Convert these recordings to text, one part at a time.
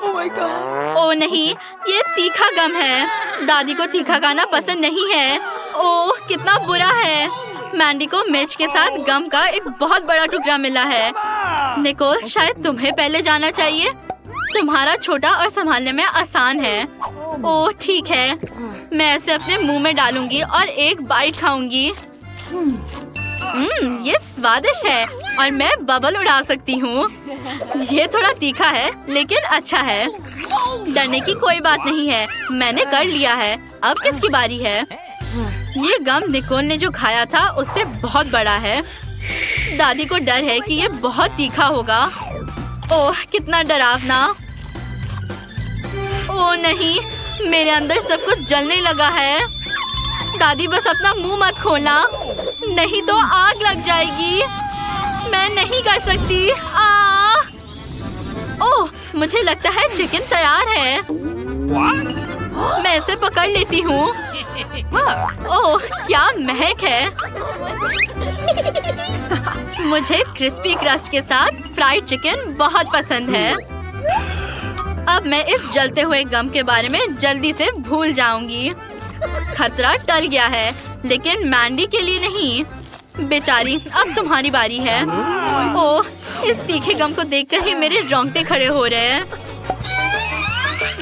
ओह नहीं, ये तीखा गम है। दादी को तीखा खाना पसंद नहीं है। ओह कितना बुरा है। मैंडी को मिर्च के साथ गम का एक बहुत बड़ा टुकड़ा मिला है। निकोल, शायद तुम्हें पहले जाना चाहिए। तुम्हारा छोटा और संभालने में आसान है। ओह ठीक है, मैं इसे अपने मुंह में डालूंगी और एक बाइट खाऊंगी। ये स्वादिष्ट है और मैं बबल उड़ा सकती हूँ। ये थोड़ा तीखा है लेकिन अच्छा है। डरने की कोई बात नहीं है, मैंने कर लिया है। अब किसकी बारी है? ये गम निकोल ने जो खाया था उससे बहुत बड़ा है। दादी को डर है कि ये बहुत तीखा होगा। ओह कितना डरावना। ओह नहीं, मेरे अंदर सब कुछ जलने लगा है। दादी बस अपना मुंह मत खोलना, नहीं तो आग लग जाएगी। मैं नहीं कर सकती। ओह मुझे लगता है चिकन तैयार है। मैं इसे पकड़ लेती हूँ। ओह क्या महक है। मुझे क्रिस्पी क्रस्ट के साथ फ्राइड चिकन बहुत पसंद है। अब मैं इस जलते हुए गम के बारे में जल्दी से भूल जाऊंगी। खतरा टल गया है, लेकिन मैंडी के लिए नहीं। बेचारी, अब तुम्हारी बारी है। ओह इस तीखे गम को देखकर ही मेरे रोंगटे खड़े हो रहे हैं।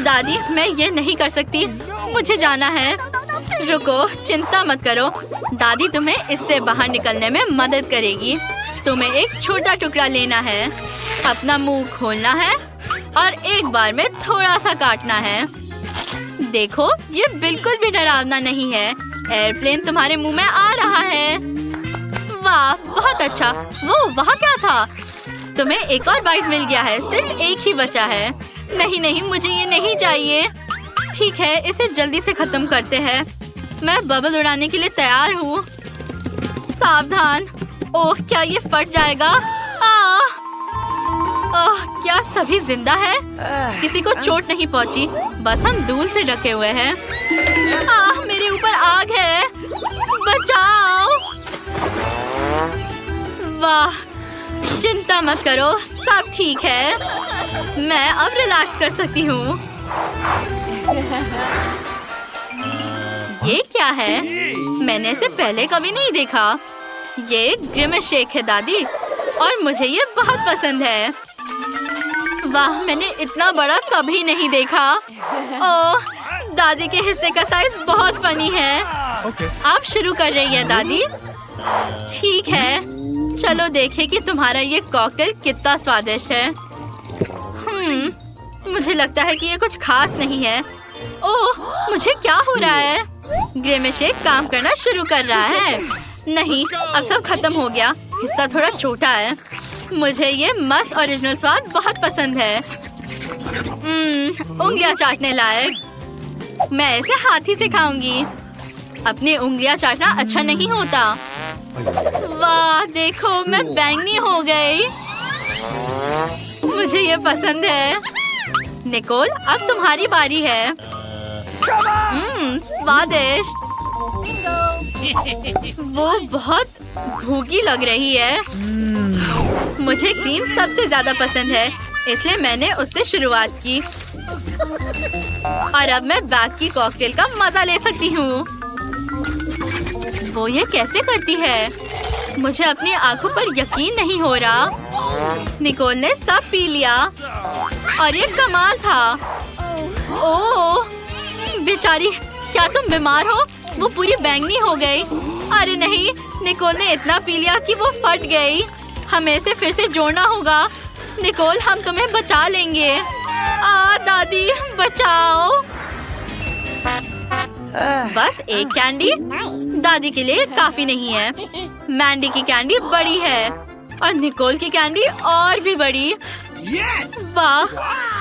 दादी मैं ये नहीं कर सकती, मुझे जाना है। रुको, चिंता मत करो, दादी तुम्हें इससे बाहर निकलने में मदद करेगी। तुम्हें एक छोटा टुकड़ा लेना है, अपना मुंह खोलना है और एक बार में थोड़ा सा काटना है। देखो ये बिल्कुल भी डरावना नहीं है। एयरप्लेन तुम्हारे मुंह में आ रहा है। वाह बहुत अच्छा। वो वहाँ क्या था? तुम्हें एक और बाइट मिल गया है, सिर्फ एक ही बचा है। नहीं नहीं, मुझे ये नहीं चाहिए। ठीक है, इसे जल्दी से खत्म करते हैं। मैं बबल उड़ाने के लिए तैयार हूँ। सावधान। ओह क्या ये फट जाएगा? ओह क्या सभी जिंदा है? किसी को चोट नहीं पहुँची, बस हम धूल से ढके हुए हैं। मेरे ऊपर आग है, बचाओ। वाह चिंता मत करो, सब ठीक है। मैं अब रिलैक्स कर सकती हूँ। ये क्या है? मैंने इसे पहले कभी नहीं देखा। ये ग्रिमेश शेक है दादी, और मुझे ये बहुत पसंद है। वाह मैंने इतना बड़ा कभी नहीं देखा। ओह दादी के हिस्से का साइज बहुत फनी है। आप शुरू कर रही है दादी? ठीक है, चलो देखें कि तुम्हारा ये कॉकटेल कितना स्वादिष्ट है। मुझे लगता है कि ये कुछ खास नहीं है। ओह मुझे क्या हो रहा है? ग्रिमेश शेक काम करना शुरू कर रहा है। नहीं, अब सब खत्म हो गया। हिस्सा थोड़ा छोटा है। मुझे ये मस्त ओरिजिनल स्वाद बहुत पसंद है। उंगलियां चाटने लायक। मैं इसे हाथी से खाऊंगी। अपनी उंगलियां चाटना अच्छा नहीं होता। वाह देखो, मैं बैंगनी हो गई। मुझे ये पसंद है। निकोल अब तुम्हारी बारी है। स्वादिष्ट। वो बहुत भूखी लग रही है। मुझे क्रीम सबसे ज्यादा पसंद है, इसलिए मैंने उससे शुरुआत की। और अब मैं बैग की कॉकटेल का मजा ले सकती हूँ। वो ये कैसे करती है? मुझे अपनी आंखों पर यकीन नहीं हो रहा। निकोल ने सब पी लिया और ये कमाल था। ओह बेचारी, क्या तुम बीमार हो? वो पूरी बैंगनी हो गई। अरे नहीं, निकोल ने इतना पी लिया कि वो फट गई। हमें इसे फिर से जोड़ना होगा। निकोल हम तुम्हें बचा लेंगे। दादी बचाओ। बस एक कैंडी? दादी के लिए काफी नहीं है। मैंडी की कैंडी बड़ी है और निकोल की कैंडी और भी बड़ी। वाह,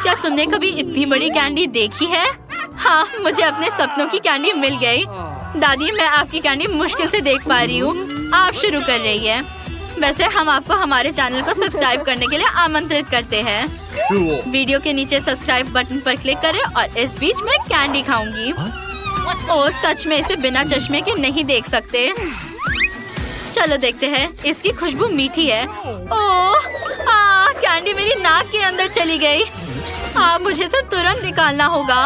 क्या तुमने कभी इतनी बड़ी कैंडी देखी है? हाँ, मुझे अपने सपनों की कैंडी मिल गई। दादी मैं आपकी कैंडी मुश्किल से देख पा रही हूँ। आप शुरू कर रही है। वैसे हम आपको हमारे चैनल को सब्सक्राइब करने के लिए आमंत्रित करते हैं। वीडियो के नीचे सब्सक्राइब बटन पर क्लिक करें और इस बीच मैं कैंडी खाऊंगी। ओह सच में इसे बिना चश्मे के नहीं देख सकते। चलो देखते हैं। इसकी खुशबू मीठी है। ओह कैंडी मेरी नाक के अंदर चली गई। मुझे इसे तुरंत निकालना होगा।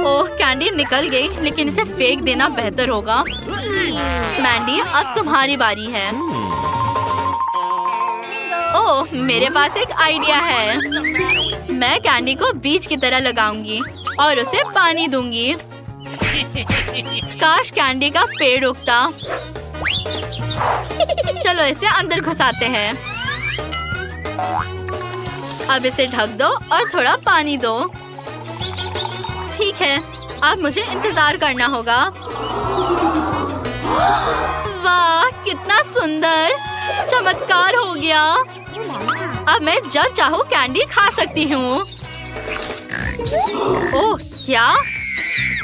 ओह, कैंडी निकल गई, लेकिन इसे फेंक देना बेहतर होगा। मैंडी, अब तुम्हारी बारी है। ओह, मेरे पास एक आइडिया है। मैं कैंडी को बीज की तरह लगाऊंगी और उसे पानी दूंगी। काश कैंडी का पेड़ उगता। चलो इसे अंदर घुसाते हैं। अब इसे ढक दो और थोड़ा पानी दो। ठीक है, अब मुझे इंतजार करना होगा। वाह, कितना सुंदर, चमत्कार हो गया। अब मैं जब चाहूँ कैंडी खा सकती हूँ। ओह, क्या?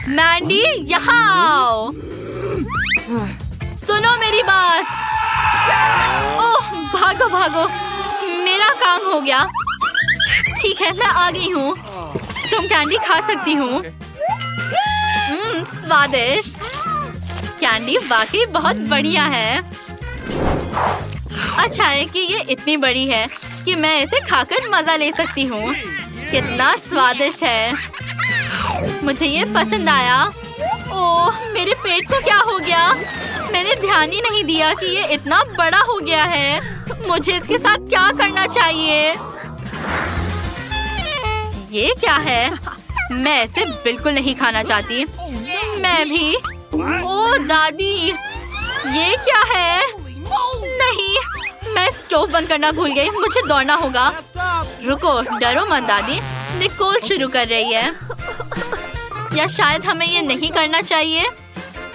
मैंडी, यहाँ आओ। सुनो मेरी बात। ओह, भागो भागो, मेरा काम हो गया। ठीक है, मैं आ गई हूँ। तुम कैंडी खा सकती हूँ। स्वादिष्ट। कैंडी वाकई बहुत बढ़िया है। अच्छा है कि ये इतनी बड़ी है कि मैं इसे खाकर मजा ले सकती हूँ। कितना स्वादिष्ट है। मुझे ये पसंद आया। ओह, मेरे पेट को क्या हो गया? मैंने ध्यान ही नहीं दिया कि ये इतना बड़ा हो गया है। मुझे इसके साथ क्या करना चाहिए? ये क्या है? मैं इसे बिल्कुल नहीं खाना चाहती। मैं भी। ओह दादी, ये क्या है? नहीं, मैं स्टोव बंद करना भूल गई। मुझे दौड़ना होगा। रुको, डरो मत दादी। निकोल शुरू कर रही है। या शायद हमें ये नहीं करना चाहिए।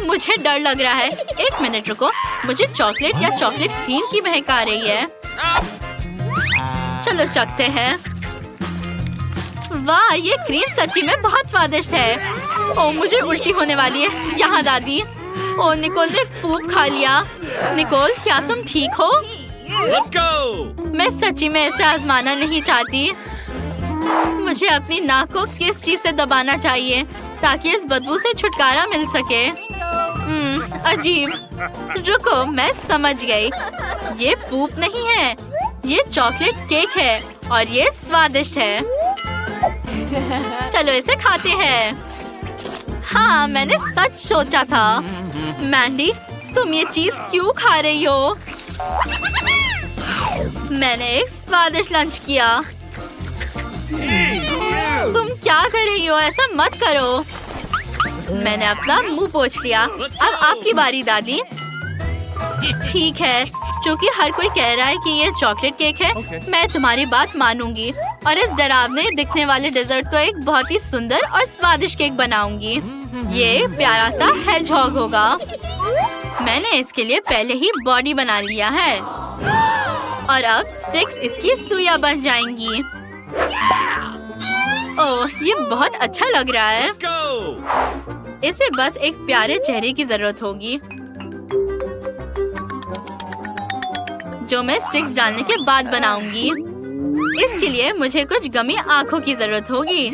मुझे डर लग रहा है। एक मिनट रुको, मुझे चॉकलेट या चॉकलेट क्रीम की महक आ रही है। चलो चखते हैं। वाह, ये क्रीम सच्ची में बहुत स्वादिष्ट है। ओह, मुझे उल्टी होने वाली है। यहाँ दादी। ओह, निकोल ने पूप खा लिया। निकोल, क्या तुम ठीक हो? Let's go! मैं सच्ची में ऐसे आजमाना नहीं चाहती। मुझे अपनी नाक को किस चीज से दबाना चाहिए ताकि इस बदबू से छुटकारा मिल सके। अजीब। रुको, मैं समझ गई। ये पूप नहीं है, ये चॉकलेट केक है और ये स्वादिष्ट है। चलो इसे खाते हैं। हाँ, मैंने सच सोचा था। मैंडी, तुम ये चीज क्यों खा रही हो? मैंने एक स्वादिष्ट लंच किया। तुम क्या कर रही हो? ऐसा मत करो। मैंने अपना मुंह पोंछ लिया। अब आपकी बारी दादी। ठीक है, क्योंकि हर कोई कह रहा है कि ये चॉकलेट केक है, मैं तुम्हारी बात मानूंगी और इस डरावने दिखने वाले डेजर्ट को एक बहुत ही सुंदर और स्वादिष्ट केक बनाऊंगी। ये प्यारा सा हेजहॉग होगा। मैंने इसके लिए पहले ही बॉडी बना लिया है और अब स्टिक्स इसकी सुइयां बन जाएंगी। ओह, ये बहुत अच्छा लग रहा है। इसे बस एक प्यारे चेहरे की जरूरत होगी, जो मैं स्टिक्स डालने के बाद बनाऊंगी। इसके लिए मुझे कुछ गमी आंखों की जरूरत होगी।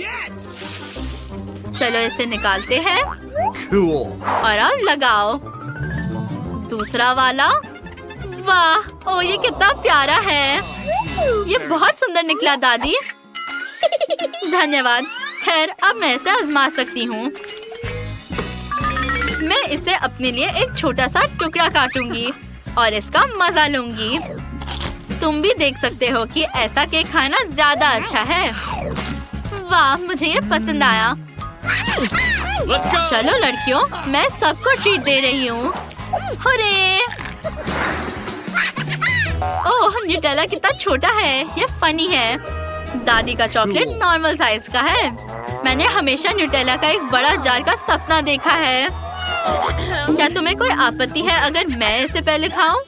चलो इसे निकालते हैं। और अब लगाओ दूसरा वाला। वाह, ओ ये कितना प्यारा है। ये बहुत सुंदर निकला दादी। धन्यवाद। खैर, अब मैं इसे आजमा सकती हूँ। मैं इसे अपने लिए एक छोटा सा टुकड़ा काटूंगी और इसका मजा लूंगी। तुम भी देख सकते हो कि ऐसा केक खाना ज्यादा अच्छा है। वाह, मुझे ये पसंद आया। चलो लड़कियों, मैं सबको ट्रीट दे रही हूँ। हुर्रे! ओह, न्यूटेला कितना छोटा है। ये फनी है। दादी का चॉकलेट नॉर्मल साइज का है। मैंने हमेशा न्यूटेला का एक बड़ा जार का सपना देखा है। क्या तुम्हें कोई आपत्ति है अगर मैं इसे पहले खाऊं?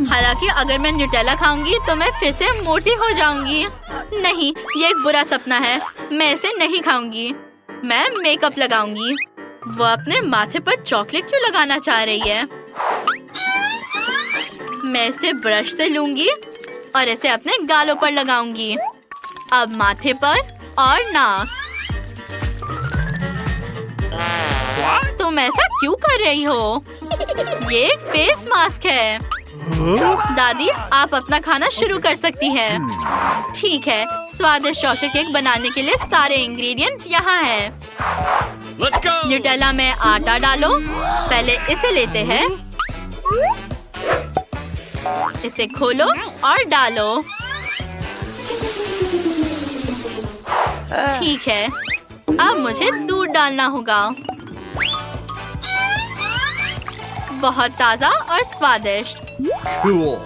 हालांकि अगर मैं न्यूटेला खाऊंगी तो मैं फिर से मोटी हो जाऊंगी। नहीं, ये एक बुरा सपना है। मैं इसे नहीं खाऊंगी। मैं मेकअप लगाऊंगी। वो अपने माथे पर चॉकलेट क्यों लगाना चाह रही है? मैं इसे ब्रश से लूंगी और इसे अपने गालों पर लगाऊंगी। अब माथे पर और नाक। तुम ऐसा क्यों कर रही हो? ये एक फेस मास्क है। दादी, आप अपना खाना शुरू कर सकती हैं। ठीक है, स्वादिष्ट चॉकलेट केक बनाने के लिए सारे इंग्रेडिएंट्स यहाँ हैं। Let's go. न्यूटेला में आटा डालो। पहले इसे लेते हैं, इसे खोलो और डालो। ठीक है, अब मुझे दूध डालना होगा। बहुत ताजा और स्वादिष्ट। Cool.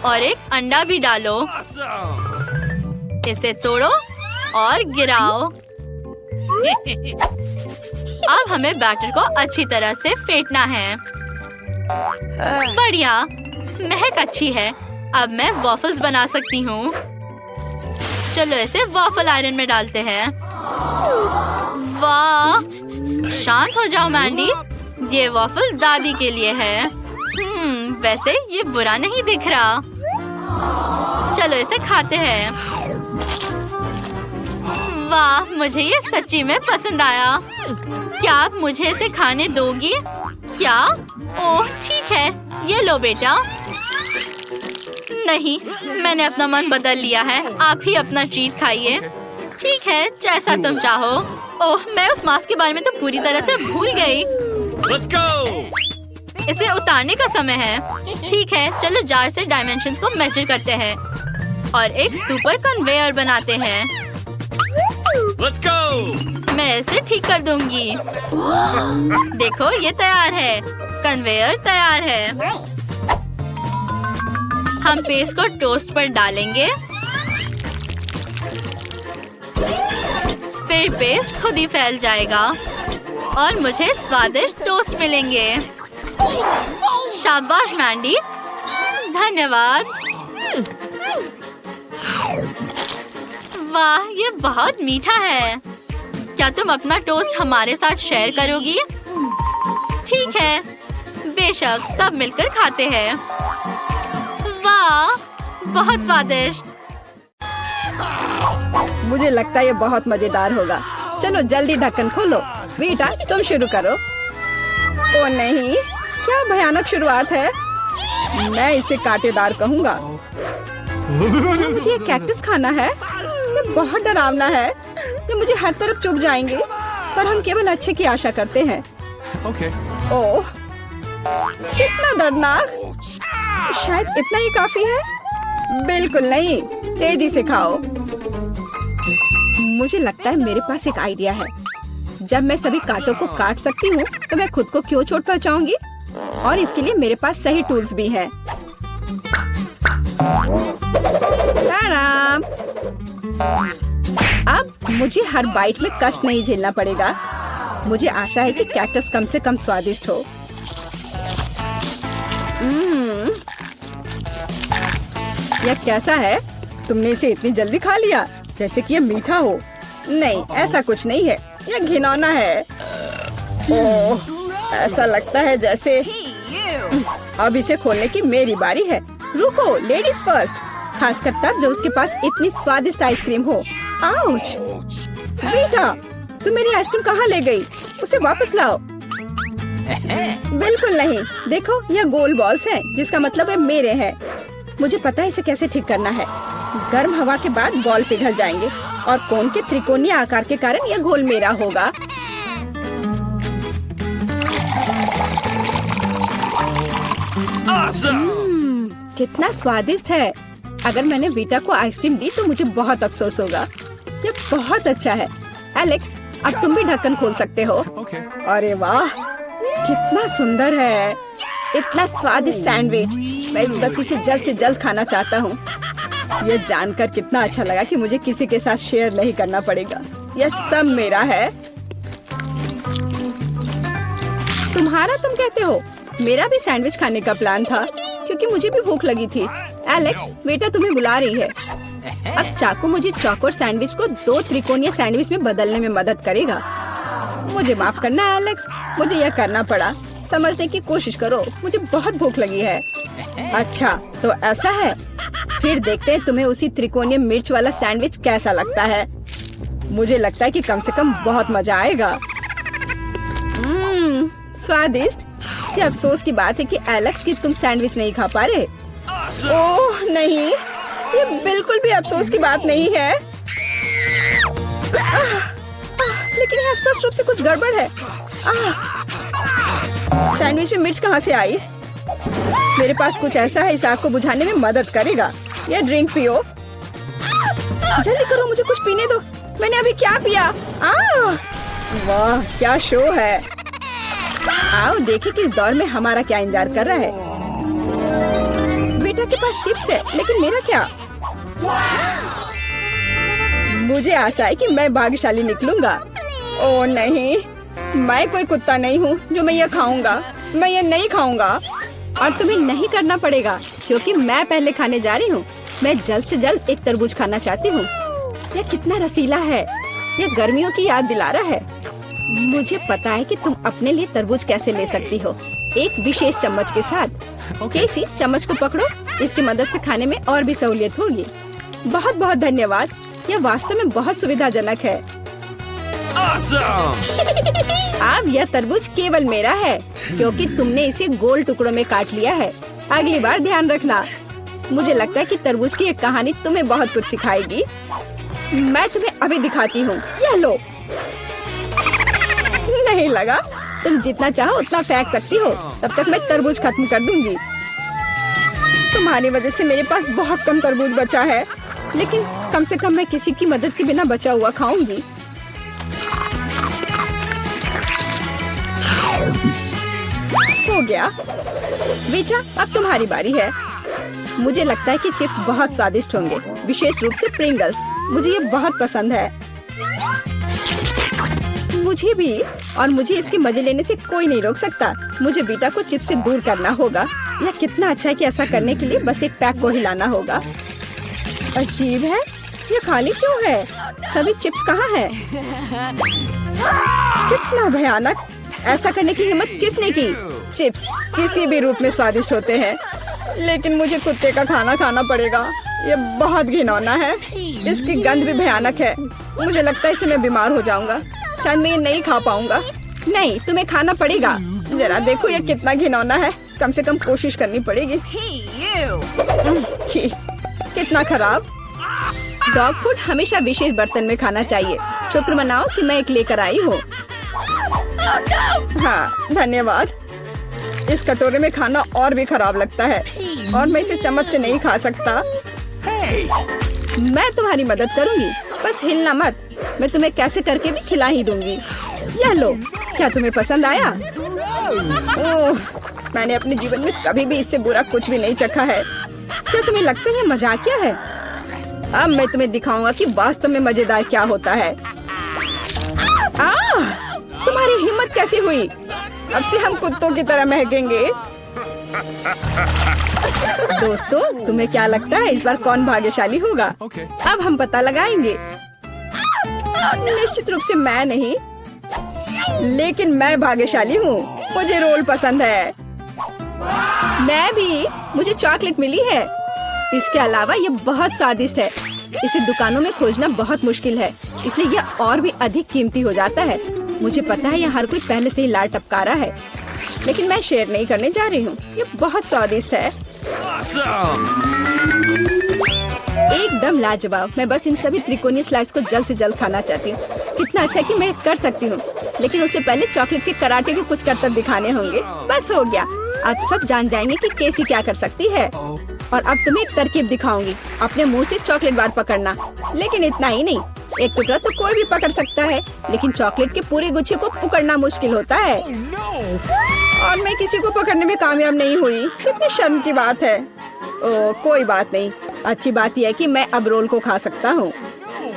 और एक अंडा भी डालो। इसे तोड़ो और गिराओ। अब हमें बैटर को अच्छी तरह से फेंटना है। बढ़िया, महक अच्छी है। अब मैं वॉफल्स बना सकती हूँ। चलो इसे वॉफल आयरन में डालते हैं। वाह, शांत हो जाओ मैंडी, ये वॉफल दादी के लिए है। वैसे ये बुरा नहीं दिख रहा। चलो इसे खाते हैं। वाह, मुझे ये सच्ची में पसंद आया। क्या आप मुझे इसे खाने दोगी? क्या? ओह ठीक है, ये लो बेटा। नहीं, मैंने अपना मन बदल लिया है। आप ही अपना ट्रीट खाइए। ठीक है, जैसा तुम चाहो। ओह, मैं उस मास्क के बारे में तो पूरी तरह से भूल गई। Let's go. इसे उतारने का समय है। ठीक है, चलो जार से डायमेंशंस को मेजर करते हैं और एक सुपर कन्वेयर बनाते हैं। Let's go. मैं इसे ठीक कर दूंगी। देखो, ये तैयार है। कन्वेयर तैयार है। हम पेस्ट को टोस्ट पर डालेंगे। फिर पेस्ट खुद ही फैल जाएगा और मुझे स्वादिष्ट टोस्ट मिलेंगे। शाबाश मैंडी, धन्यवाद। वाह, ये बहुत मीठा है। क्या तुम अपना टोस्ट हमारे साथ शेयर करोगी? ठीक है, बेशक, सब मिलकर खाते हैं। वाह, बहुत स्वादिष्ट। मुझे लगता है ये बहुत मजेदार होगा। चलो जल्दी ढक्कन खोलो। बेटा, तुम शुरू करो। ओ नहीं, क्या भयानक शुरुआत है। मैं इसे कांटेदार कहूँगा। मुझे ये कैक्टस खाना है। ये बहुत डरावना है। ये मुझे हर तरफ चुभ जाएंगे। पर हम केवल अच्छे की आशा करते हैं। Okay. ओह, कितना दर्दनाक। शायद इतना ही काफी है। बिल्कुल नहीं, तेजी से खाओ। मुझे लगता है मेरे पास एक आइडिया है। जब मैं सभी कांटों को काट सकती हूँ, तो मैं खुद को क्यों चोट पहुँचाऊंगी? और इसके लिए मेरे पास सही टूल्स भी हैं। ताराम! अब मुझे हर बाइट में कष्ट नहीं झेलना पड़ेगा। मुझे आशा है कि कैक्टस कम से कम स्वादिष्ट हो। यह कैसा है? तुमने इसे इतनी जल्दी खा लिया, जैसे कि यह मीठा हो। नहीं, ऐसा कुछ नहीं है। यह घिनौना है। ओह, ऐसा लगता है जैसे अब इसे खोलने की मेरी बारी है। रुको, लेडीज फर्स्ट। खासकर तब जब उसके पास इतनी स्वादिष्ट आइसक्रीम हो। आउच! बेटा, तुम मेरी आइसक्रीम कहाँ ले गई? उसे वापस लाओ। बिल्कुल नहीं। देखो, यह गोल बॉल्स हैं, जिसका मतलब है मेरे हैं। मुझे पता है इसे कैसे ठीक करना है। गर्म हवा के बाद बॉल पिघल जाएंगे और कोन के त्रिकोणीय आकार के कारण यह घोल मेरा होगा। कितना स्वादिष्ट है। अगर मैंने बीटा को आइसक्रीम दी तो मुझे बहुत अफसोस होगा। ये बहुत अच्छा है। एलेक्स, अब तुम भी ढक्कन खोल सकते हो। Okay. अरे वाह, कितना सुंदर है। इतना स्वादिष्ट सैंडविच। मैं बस इसे जल्द से जल्द खाना चाहता हूँ। ये जानकर कितना अच्छा लगा कि मुझे किसी के साथ शेयर नहीं करना पड़ेगा। यह सब मेरा है। तुम्हारा तुम कहते हो? मेरा भी सैंडविच खाने का प्लान था, क्योंकि मुझे भी भूख लगी थी। एलेक्स, बेटा तुम्हें बुला रही है। अब चाकू मुझे चौकोर सैंडविच को 2 त्रिकोणीय सैंडविच में बदलने में मदद करेगा। मुझे माफ करना एलेक्स, मुझे यह करना पड़ा। समझने की कोशिश करो, मुझे बहुत भूख लगी है। अच्छा, तो ऐसा है। फिर देखते हैं तुम्हें उसी त्रिकोणीय मिर्च वाला सैंडविच कैसा लगता है। मुझे लगता है कि कम से कम बहुत मजा आएगा। स्वादिष्ट। ये अफसोस की बात है कि एलेक्स कि तुम सैंडविच नहीं खा पा रहे। ओह नहीं, ये बिल्कुल भी अफसोस की बात नहीं है। लेकिन यहाँ स्पष्ट रूप से कुछ गड़बड़ है। सैंडविच में मिर्च कहाँ से आई? मेरे पास कुछ ऐसा है इस आग को बुझाने में मदद करेगा। ये ड्रिंक पियो। जल्दी करो, मुझे कुछ पीने दो। मैंने अभी क्या पिया? वाह क्या शो है। आओ देखें कि इस दौर में हमारा क्या इंतजार कर रहा है। बेटा के पास चिप्स है, लेकिन मेरा क्या? मुझे आशा है कि मैं भाग्यशाली निकलूंगा। ओह नहीं, मैं कोई कुत्ता नहीं हूँ जो मैं ये खाऊंगा। मैं ये नहीं खाऊंगा। और तुम्हें नहीं करना पड़ेगा क्योंकि मैं पहले खाने जा रही हूँ। मैं जल्द से जल्द एक तरबूज खाना चाहती हूँ। यह कितना रसीला है। यह गर्मियों की याद दिला रहा है। मुझे पता है कि तुम अपने लिए तरबूज कैसे ले सकती हो, एक विशेष चम्मच के साथ। केसी, चम्मच को पकड़ो। इसकी मदद से खाने में और भी सहूलियत होगी। बहुत बहुत धन्यवाद। यह वास्तव में बहुत सुविधाजनक है। Awesome! अब यह तरबूज केवल मेरा है क्योंकि तुमने इसे गोल टुकड़ों में काट लिया है। अगली बार ध्यान रखना। मुझे लगता है कि तरबूज की एक कहानी तुम्हें बहुत कुछ सिखाएगी। मैं तुम्हें अभी दिखाती हूँ। यह लो। नहीं लगा? तुम जितना चाहो उतना फेंक सकती हो। तब तक मैं तरबूज खत्म कर दूंगी। तुम्हारी वजह से मेरे पास बहुत कम तरबूज बचा है, लेकिन कम से कम मैं किसी की मदद के बिना बचा हुआ खाऊंगी। हो गया। बेटा, अब तुम्हारी बारी है। मुझे लगता है कि चिप्स बहुत स्वादिष्ट होंगे, विशेष रूप से प्रिंगल्स। मुझे ये बहुत पसंद है। मुझे भी। और मुझे इसके मजे लेने से कोई नहीं रोक सकता। मुझे बेटा को चिप्स से दूर करना होगा। यह कितना अच्छा है कि ऐसा करने के लिए बस एक पैक को हिलाना होगा। अजीब है, ये खाली क्यों है? सभी चिप्स कहाँ हैं? कितना भयानक। ऐसा करने की हिम्मत किसने की? चिप्स किसी भी रूप में स्वादिष्ट होते हैं, लेकिन मुझे कुत्ते का खाना खाना पड़ेगा। ये बहुत घिनौना है। इसकी गंध भी भयानक है। मुझे लगता है इससे मैं बीमार हो जाऊंगा। शायद मैं ये नहीं खा पाऊंगा। नहीं, तुम्हें खाना पड़ेगा। जरा देखो ये कितना घिनौना है। कम से कम कोशिश करनी पड़ेगी। छी, कितना खराब। डॉग फूड हमेशा विशेष बर्तन में खाना चाहिए। शुक्र मनाओ कि मैं एक लेकर आई हूँ। हाँ धन्यवाद। इस कटोरे में खाना और भी खराब लगता है और मैं इसे चम्मच से नहीं खा सकता। मैं तुम्हारी मदद करूंगी, बस हिलना मत। मैं तुम्हें कैसे करके भी खिला ही दूंगी। यह लो। क्या तुम्हें पसंद आया? ओह, मैंने अपने जीवन में कभी भी इससे बुरा कुछ भी नहीं चखा है। क्या तुम्हें लगता है मजाकिया है? अब मैं तुम्हें दिखाऊंगा कि वास्तव में मजेदार क्या होता है। तुम्हारी हिम्मत कैसी हुई? अब से हम कुत्तों की तरह महकेंगे। दोस्तों, तुम्हें क्या लगता है इस बार कौन भाग्यशाली होगा? Okay. अब हम पता लगाएंगे। निश्चित रूप से मैं नहीं, लेकिन मैं भाग्यशाली हूँ। मुझे रोल पसंद है। मैं भी। मुझे चॉकलेट मिली है। इसके अलावा ये बहुत स्वादिष्ट है। इसे दुकानों में खोजना बहुत मुश्किल है, इसलिए यह और भी अधिक कीमती हो जाता है। मुझे पता है यह हर कोई पहले से ही लार टपका रहा है, लेकिन मैं शेयर नहीं करने जा रही हूँ। ये बहुत स्वादिष्ट है। Awesome! एकदम लाजवाब। मैं बस इन सभी त्रिकोणीय स्लाइस को जल्द से जल्द खाना चाहती हूँ। कितना अच्छा है कि मैं कर सकती हूँ, लेकिन उससे पहले चॉकलेट के कराटे को कुछ करतब दिखाने होंगे। बस हो गया। अब सब जान जाएंगे कि केसी क्या कर सकती है। और अब तुम्हें एक तरकीब दिखाऊंगी। अपने मुंह से चॉकलेट बार पकड़ना, लेकिन इतना ही नहीं। एक टुकड़ा तो कोई भी पकड़ सकता है, लेकिन चॉकलेट के पूरे गुच्छे को पकड़ना मुश्किल होता है। और मैं किसी को पकड़ने में कामयाब नहीं हुई। कितनी शर्म की बात है। ओह, कोई बात नहीं। अच्छी बात यह है कि मैं अब रोल को खा सकता हूँ।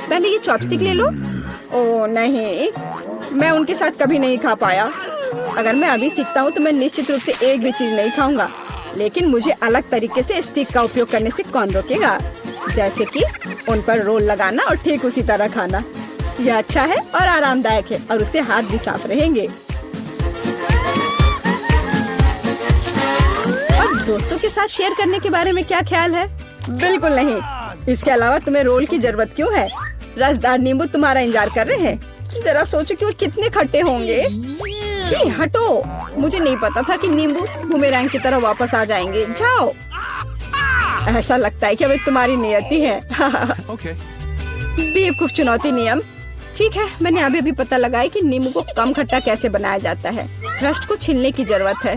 पहले ये चॉपस्टिक ले लो। ओह नहीं, मैं उनके साथ कभी नहीं खा पाया। अगर मैं अभी सीखता हूँ तो मैं निश्चित रूप से एक भी चीज नहीं खाऊंगा, लेकिन मुझे अलग तरीके से स्टिक का उपयोग करने से कौन रोकेगा? जैसे कि उन पर रोल लगाना और ठीक उसी तरह खाना। यह अच्छा है और आरामदायक है, और उससे हाथ भी साफ रहेंगे। और दोस्तों के साथ शेयर करने के बारे में क्या ख्याल है? बिल्कुल नहीं। इसके अलावा तुम्हें रोल की जरूरत क्यों है? रसदार नींबू तुम्हारा इंतजार कर रहे हैं। जरा सोचो कि वो कितने खट्टे होंगे। छी, हटो। मुझे नहीं पता था कि नींबू बूमेरैंग की तरह वापस आ जाएंगे। जाओ। ऐसा लगता है कि अब तुम्हारी नियति है। Okay. बेवकूफ चुनौती नियम। ठीक है, मैंने अभी भी पता लगाया कि नींबू को कम खट्टा कैसे बनाया जाता है। रस्ट को छीलने की जरूरत है।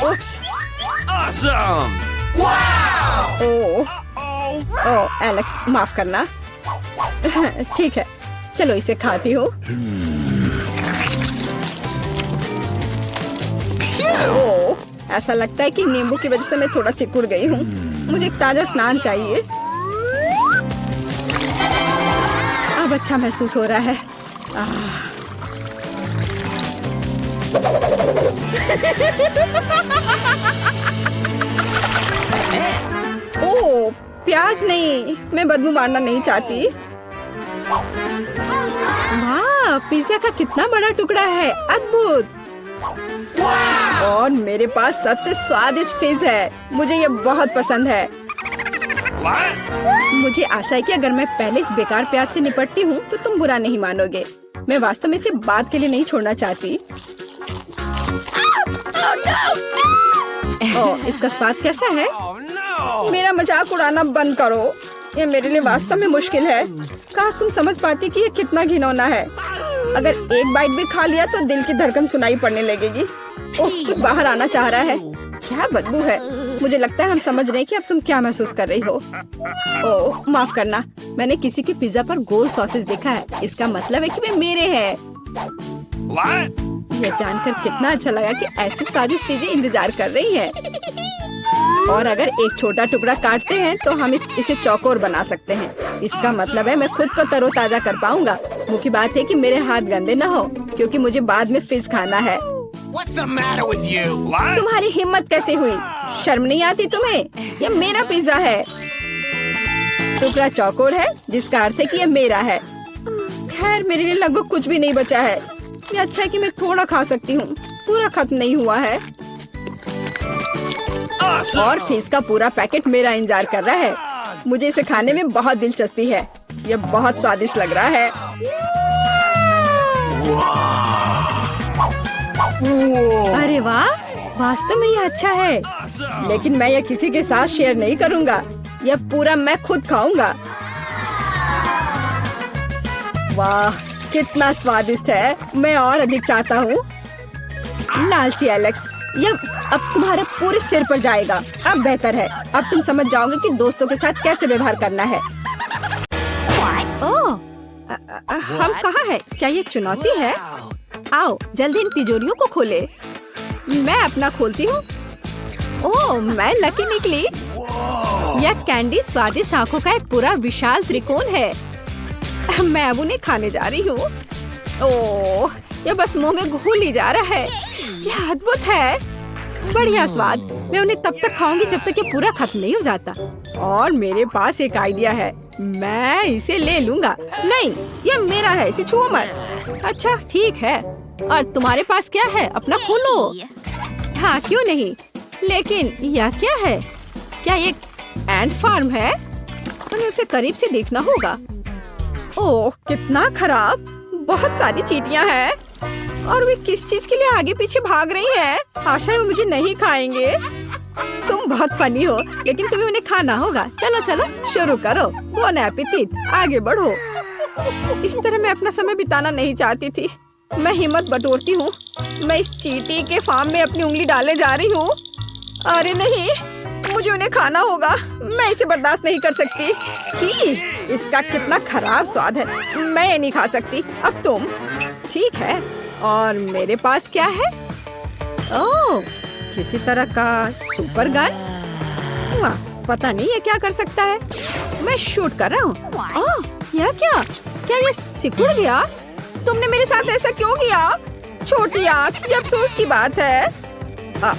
उप्स। Awesome. ओह एलेक्स, माफ करना। ठीक है, चलो इसे खाती हूँ। ओह, ऐसा लगता है कि नींबू की वजह से मैं थोड़ा सिकुड़ गई हूँ। मुझे एक ताजा स्नान चाहिए। अब अच्छा महसूस हो रहा है। ओह, प्याज नहीं, मैं बदबू मारना नहीं चाहती। वाह, पिज्जा का कितना बड़ा टुकड़ा है, अद्भुत। और मेरे पास सबसे स्वादिष्ट फिज है। मुझे ये बहुत पसंद है। What? मुझे आशा है कि अगर मैं पहले इस बेकार प्याज से निपटती हूँ तो तुम बुरा नहीं मानोगे। मैं वास्तव में इसे बात के लिए नहीं छोड़ना चाहती। ओह, इसका स्वाद कैसा है? Oh no. मेरा मजाक उड़ाना बंद करो। ये मेरे लिए वास्तव में मुश्किल है। काश तुम समझ पाती कि ये कितना घिनौना है। अगर एक बाइट भी खा लिया तो दिल की धड़कन सुनाई पड़ने लगेगी। ओह, कुछ बाहर आना चाह रहा है। क्या बदबू है। मुझे लगता है हम समझ रहे हैं कि अब तुम क्या महसूस कर रही हो। ओह, माफ करना, मैंने किसी के पिज्जा पर गोल सॉसेज देखा है। इसका मतलब है कि वे मेरे हैं। What? यह जानकर कितना अच्छा लगा कि ऐसी स्वादिष्ट चीजें इंतजार कर रही हैं। और अगर एक छोटा टुकड़ा काटते हैं तो हम इसे चौकोर बना सकते हैं। इसका मतलब है मैं खुद को तरोताजा कर पाऊंगा। मुख्य बात है कि मेरे हाथ गंदे न हो, क्योंकि मुझे बाद में फिज खाना है। What's the matter with you? What? तुम्हारी हिम्मत कैसे हुई? शर्म नहीं आती तुम्हें? यह मेरा पिज्जा है। टुकड़ा चौकोर है, जिसका अर्थ है कि यह मेरा है। खैर, मेरे लिए लगभग कुछ भी नहीं बचा है। ये अच्छा है कि मैं थोड़ा खा सकती हूँ। पूरा खत्म नहीं हुआ है। Awesome. और फिज का पूरा पैकेट मेरा इंतजार कर रहा है। मुझे इसे खाने में बहुत दिलचस्पी है। यह बहुत स्वादिष्ट लग रहा है। अरे वाह, वास्तव में यह अच्छा है। Awesome. लेकिन मैं यह किसी के साथ शेयर नहीं करूंगा। यह पूरा मैं खुद खाऊंगा। वाह, कितना स्वादिष्ट है। मैं और अधिक चाहता हूँ। लालची एलेक्स, यह अब तुम्हारे पूरे सिर पर जाएगा। अब बेहतर है। अब तुम समझ जाओगे कि दोस्तों के साथ कैसे व्यवहार करना है। ओह, हम कहाँ हैं? क्या ये चुनौती है? आओ, जल्दी इन तिजोरियों को खोले। मैं अपना खोलती हूँ। ओह, मैं लकी निकली। यह कैंडी स्वादिष्ट आंखों का एक पूरा विशाल त्रिकोण है। मैं अब उन्हें खाने जा रही हूँ। ओह, यह बस मुंह में घुल ही जा रहा है। यह अद्भुत है। बढ़िया स्वाद। मैं उन्हें तब तक खाऊंगी जब तक ये पूरा खत्म नहीं हो जाता। और मेरे पास एक आइडिया है। मैं इसे ले लूंगा। नहीं, यह मेरा है, इसे छुओ मत। अच्छा, ठीक है। और तुम्हारे पास क्या है? अपना खोलो। हाँ, क्यों नहीं। लेकिन यह क्या है? क्या ये एंट फार्म है? हमें उसे करीब से देखना होगा। ओह, कितना खराब। बहुत सारी चींटियां हैं। और वे किस चीज के लिए आगे पीछे भाग रही हैं? आशा है वो मुझे नहीं खाएंगे। तुम बहुत फनी हो, लेकिन तुम्हें उन्हें खाना होगा। चलो चलो, शुरू करो। बोन एपेटिट, आगे बढ़ो। इस तरह मैं अपना समय बिताना नहीं चाहती थी। मैं हिम्मत बटोरती हूँ। मैं इस चींटी के फार्म में अपनी उंगली डालने जा रही हूँ। अरे नहीं, मुझे उन्हें खाना होगा। मैं इसे बर्दाश्त नहीं कर सकती। छी, इसका कितना खराब स्वाद है। मैं ये नहीं खा सकती। अब तुम। ठीक है। और मेरे पास क्या है? ओह, किसी तरह का सुपर गन। वाह, पता नहीं ये क्या कर सकता है। मैं शूट कर रहा हूँ। ओह, यह क्या? क्या ये सिकुड़ गया? तुमने मेरे साथ ऐसा क्यों किया? छोटी आँख, ये अफसोस की बात है।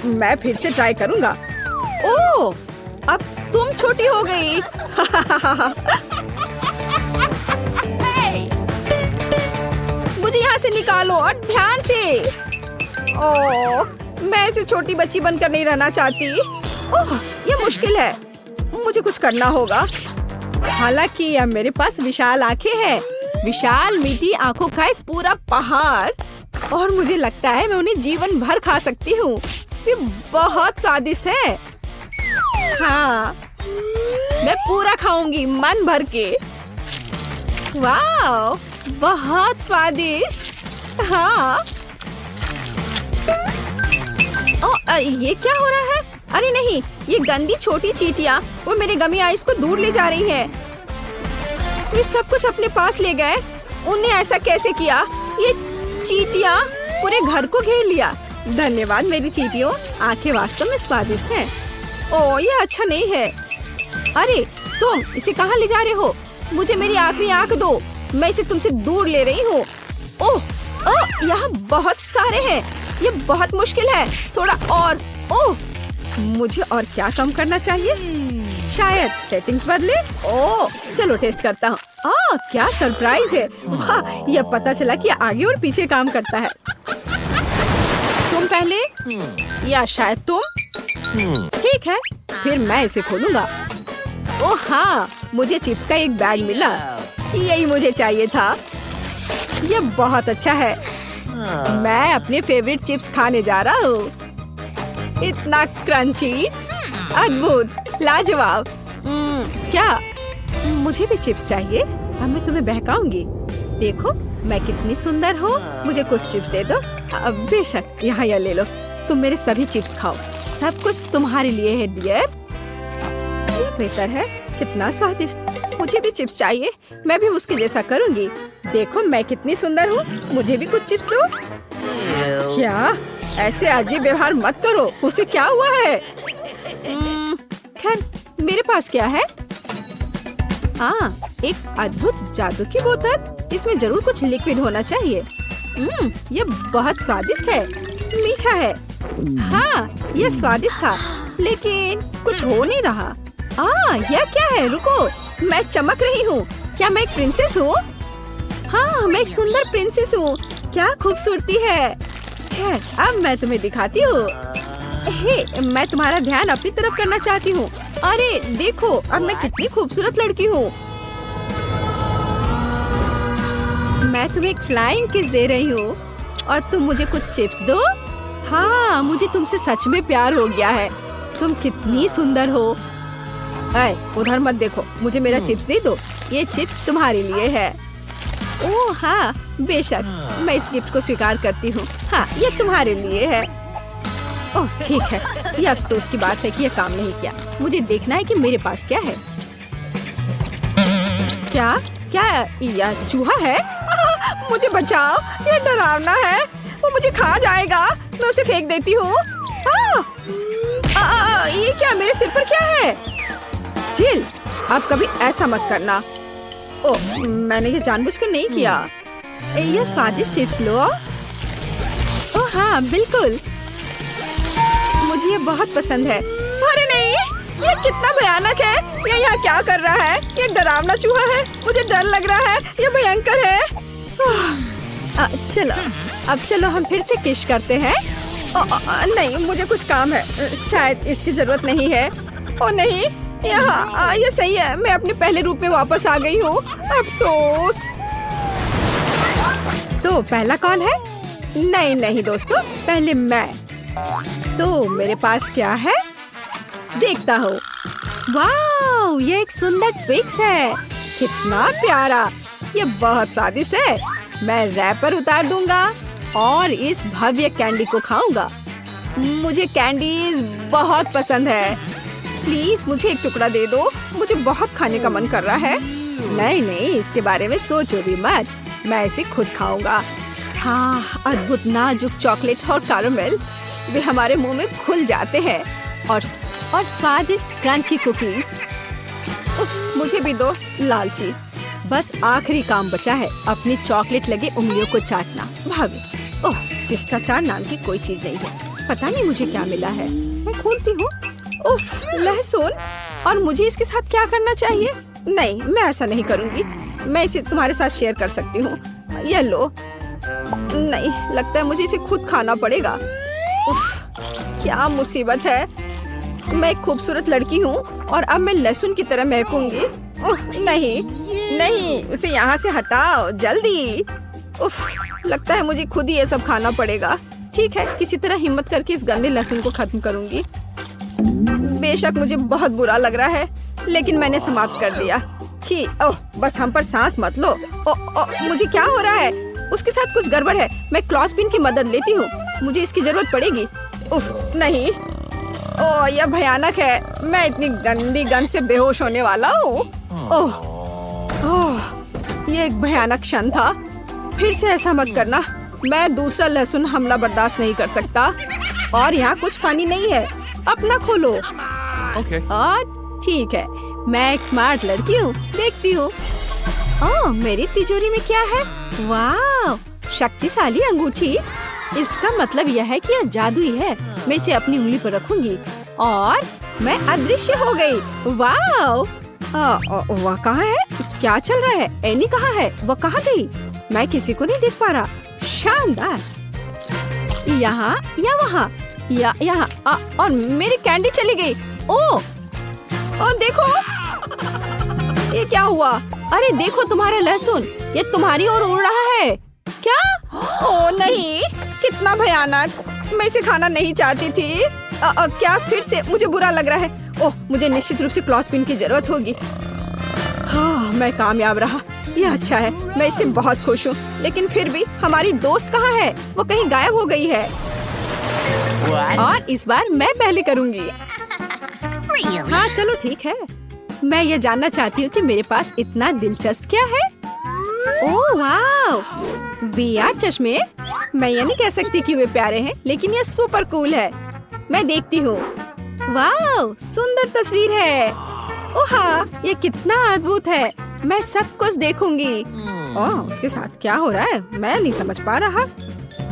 मैं फिर से ट्राई करूँगा। ओह, अब तुम छोटी हो गई। मुझे यहाँ से निकालो और ध्यान से। ओह, मैं ऐसे छोटी बच्ची बनकर नहीं रहना चाहती। ओह, ये मुश्किल है। मुझे कुछ करना होगा। हालांकि अब मेरे पास विशाल आंखें हैं। विशाल मीठी आंखों का एक पूरा पहाड़। और मुझे लगता है मैं उन्हें जीवन भर खा सकती हूँ। ये बहुत स्वादिष्ट है। हाँ, मैं पूरा खाऊंगी मन भर के। वाह, बहुत स्वादिष्ट। हाँ। ये क्या हो रहा है? अरे नहीं, ये गंदी छोटी चींटियाँ वो मेरे गमी आइस को दूर ले जा रही हैं। वे सब कुछ अपने पास ले गए। उन्हें ऐसा कैसे किया? ये चींटियाँ पूरे घर को घेर लिया। धन्यवाद मेरी चींटियों, आंखें वास्तव में स्वादिष्ट हैं। ओह, ये अच्छा नहीं है। अरे तुम इसे कहाँ ले जा रहे हो? मुझे मेरी आखिरी आंख दो, मैं इसे तुमसे दूर ले रही हूँ। ओह, यहाँ बहुत सारे हैं। ये बहुत मुश्किल है। थोड़ा और। ओह, मुझे और क्या कम करना चाहिए? शायद सेटिंग्स बदले। ओह, चलो टेस्ट करता हूँ। क्या सरप्राइज है। वाह, यह पता चला कि आगे और पीछे काम करता है। तुम पहले या शायद तुम। ठीक है, फिर मैं इसे खोलूंगा। ओह हाँ, मुझे चिप्स का एक बैग मिला। यही मुझे चाहिए था। यह बहुत अच्छा है। मैं अपने फेवरेट चिप्स खाने जा रहा हूँ। इतना क्रंची, अद्भुत, लाजवाब। क्या मुझे भी चिप्स चाहिए? अब मैं तुम्हें बहकाऊंगी। देखो मैं कितनी सुंदर हूँ। मुझे कुछ चिप्स दे दो। बेशक, यहाँ यह ले लो। तुम मेरे सभी चिप्स खाओ। सब कुछ तुम्हारे लिए है डियर। ये बेहतर है। कितना स्वादिष्ट। मुझे भी चिप्स चाहिए। मैं भी उसके जैसा करूँगी। देखो मैं कितनी सुंदर हूँ। मुझे भी कुछ चिप्स दो। क्या? ऐसे अजीब व्यवहार मत करो। उसे क्या हुआ है? खैर, मेरे पास क्या है? हाँ, एक अद्भुत जादू की बोतल। इसमें जरूर कुछ लिक्विड होना चाहिए। ये बहुत स्वादिष्ट है। मीठा है। हाँ, ये स्वादिष्ट था, लेकिन कुछ हो नहीं रहा। यह क्या है? रुको, मैं चमक रही हूँ। क्या मैं एक प्रिंसेस हूँ? हाँ, मैं एक सुंदर प्रिंसेस हूँ। क्या खूबसूरती है। खैर, अब मैं तुम्हें दिखाती हूँ। हे, मैं तुम्हारा ध्यान अपनी तरफ करना चाहती हूँ। अरे देखो, अब मैं कितनी खूबसूरत लड़की हूँ। मैं तुम्हें फ्लाइंग किस दे रही हूँ और तुम मुझे कुछ चिप्स दो। हाँ, मुझे तुमसे सच में प्यार हो गया है। तुम कितनी सुंदर हो। उधर मत देखो, मुझे मेरा चिप्स दे दो। ये चिप्स तुम्हारे लिए है। ओह हाँ, बेशक, मैं इस गिफ्ट को स्वीकार करती हूँ। हाँ, ये तुम्हारे लिए है। ओह ठीक है, ये अफसोस की बात है कि ये काम नहीं किया। मुझे देखना है कि मेरे पास क्या है। क्या क्या यह चूहा है? मुझे बचाओ, ये डरावना है। वो मुझे खा जाएगा। मैं उसे फेंक देती हूँ। ये क्या, मेरे सिर पर क्या है? चिल, अब कभी ऐसा मत करना। ओह, मैंने ये जानबूझकर नहीं किया। ये स्वादिष्ट चिप्स लो। ओह हाँ, बिल्कुल, मुझे ये बहुत पसंद है। अरे नहीं, ये कितना भयानक है। ये यहाँ क्या कर रहा है? ये डरावना चूहा है। मुझे डर लग रहा है। ये भयंकर है। चलो, अब चलो हम फिर से किश करते हैं। नहीं, मुझे कुछ काम है। शायद इसकी जरूरत नहीं है। ओ नहीं, यहाँ ये सही है। मैं अपने पहले रूप में वापस आ गई हूँ। अफसोस। तो पहला कौन है? नहीं नहीं दोस्तों, पहले मैं। तो मेरे पास क्या है? देखता हूँ। वाह, ये एक सुंदर ट्विक्स है। कितना प्यारा। ये बहुत स्वादिष्ट है। मैं रैपर उतार दूंगा और इस भव्य कैंडी को खाऊंगा। मुझे कैंडीज बहुत पसंद है। प्लीज मुझे एक टुकड़ा दे दो। मुझे बहुत खाने का मन कर रहा है। नहीं नहीं, इसके बारे में सोचो भी मत। मैं इसे खुद खाऊंगा। हाँ, अद्भुत नाजुक चॉकलेट और कैरामेल, वे हमारे मुंह में घुल जाते हैं। और स्वादिष्ट क्रंची कुकीज। उफ, मुझे भी दो लालची। बस आखिरी काम बचा है, अपनी चॉकलेट लगे उंगलियों को चाटना। भाभी, ओह, शिष्टाचार नाम की कोई चीज नहीं है। पता नहीं मुझे क्या मिला है। मैं खोलती हूँ। उफ, लहसुन। और मुझे इसके साथ क्या करना चाहिए? नहीं, मैं ऐसा नहीं करूँगी। मैं इसे तुम्हारे साथ शेयर कर सकती हूँ। ये लो। नहीं, लगता है मुझे इसे खुद खाना पड़ेगा। उफ, क्या मुसीबत है। मैं एक खूबसूरत लड़की हूँ और अब मैं लहसुन की तरह महकूंगी। नहीं नहीं, उसे यहाँ से हटाओ जल्दी। उफ, लगता है मुझे खुद ही ये सब खाना पड़ेगा। ठीक है, किसी तरह हिम्मत करके इस गंदे लहसुन को खत्म करूंगी। बेशक मुझे बहुत बुरा लग रहा है, लेकिन मैंने समाप्त कर दिया। छी, ओह, बस हम पर सांस मत लो। मुझे क्या हो रहा है? उसके साथ कुछ गड़बड़ है। मैं क्लॉथपिन की मदद लेती हूँ, मुझे इसकी जरूरत पड़ेगी। उफ, नहीं, ओह यह भयानक है। मैं इतनी गंदी गंध से बेहोश होने वाला हूँ। ओह, ये एक भयानक क्षण था। फिर से ऐसा मत करना। मैं दूसरा लहसुन हमला बर्दाश्त नहीं कर सकता। और यहाँ कुछ फनी नहीं है। अपना खोलो। Okay. और ठीक है, मैं एक स्मार्ट लड़की हूँ। देखती हूँ। ओह, मेरी तिजोरी में क्या है? वाह, शक्तिशाली अंगूठी। इसका मतलब यह है कि यह जादुई है। मैं इसे अपनी उंगली पर रखूंगी और मैं अदृश्य हो गई। वाह, वह कहाँ है? क्या चल रहा है? एनी कहाँ है? वह कहाँ गई? मैं किसी को नहीं देख पा रहा। शानदार। यहाँ या वहाँ या यहाँ। और मेरी कैंडी चली गई। ओह, देखो, ये क्या हुआ? अरे देखो, तुम्हारा लहसुन ये तुम्हारी ओर उड़ रहा है। क्या? ओह नहीं, कितना भयानक। मैं इसे खाना नहीं चाहती थी। क्या फिर से मुझे बुरा लग रहा है? ओह, मुझे निश्चित रूप से क्लॉथपिन की जरूरत होगी। हाँ, मैं कामयाब रहा। यह अच्छा है, मैं इससे बहुत खुश हूँ। लेकिन फिर भी हमारी दोस्त कहाँ है? वो कहीं गायब हो गई है। और इस बार मैं पहले करूँगी। हाँ चलो ठीक है। मैं ये जानना चाहती हूँ कि मेरे पास इतना दिलचस्प क्या है। ओह वाह, VR चश्मे। मैं ये नहीं कह सकती कि वे प्यारे हैं, लेकिन ये सुपर कूल है। मैं देखती हूँ। वाह, सुंदर तस्वीर है। ओह हाँ, ये कितना अद्भुत है। मैं सब कुछ देखूंगी। ओह, उसके साथ क्या हो रहा है? मैं नहीं समझ पा रहा।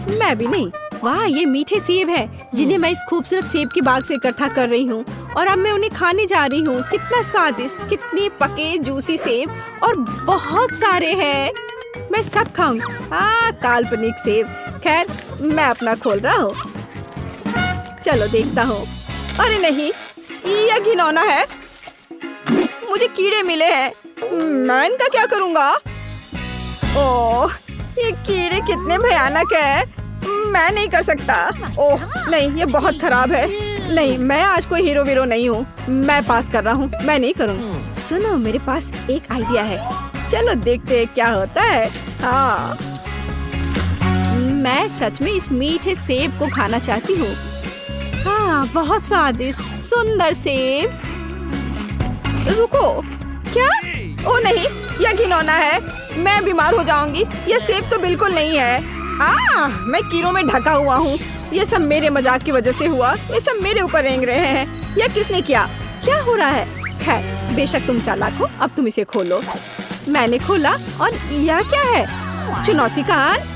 मैं भी नहीं। वाह, ये मीठे सेब हैं, जिन्हें मैं इस खूबसूरत सेब की बाग से इकट्ठा कर रही हूँ और अब मैं उन्हें खाने जा रही हूँ। कितना स्वादिष्ट, कितने पके जूसी सेब और बहुत सारे हैं। मैं सब खाऊंगी। काल्पनिक सेब। खैर, मैं अपना खोल रहा हूँ। चलो देखता हूँ। अरे नहीं, यह घिनौना है। मुझे कीड़े मिले हैं। मैं इनका क्या करूँगा? ओह, ये कीड़े कितने भयानक है। मैं नहीं कर सकता। ओह नहीं, ये बहुत खराब है। नहीं, मैं आज कोई हीरो वीरो नहीं हूँ। मैं पास कर रहा हूँ। मैं नहीं करूँगी। सुनो, मेरे पास एक आइडिया है। चलो देखते हैं क्या होता है। हाँ, मैं सच में इस मीठे सेब को खाना चाहती हूँ। हाँ, बहुत स्वादिष्ट, सुंदर सेब। रुको, क्या? ओ नहीं, यह घिनौना है। मैं बीमार हो जाऊंगी। यह सेब तो बिल्कुल नहीं है। मैं कीड़ों में ढका हुआ हूँ। ये सब मेरे मजाक की वजह से हुआ। ये सब मेरे ऊपर रेंग रहे हैं। यह किसने किया? क्या हो रहा है? खैर, बेशक तुम चालाक हो। अब तुम इसे खोलो। मैंने खोला और यह क्या है? चुनौती का अंत।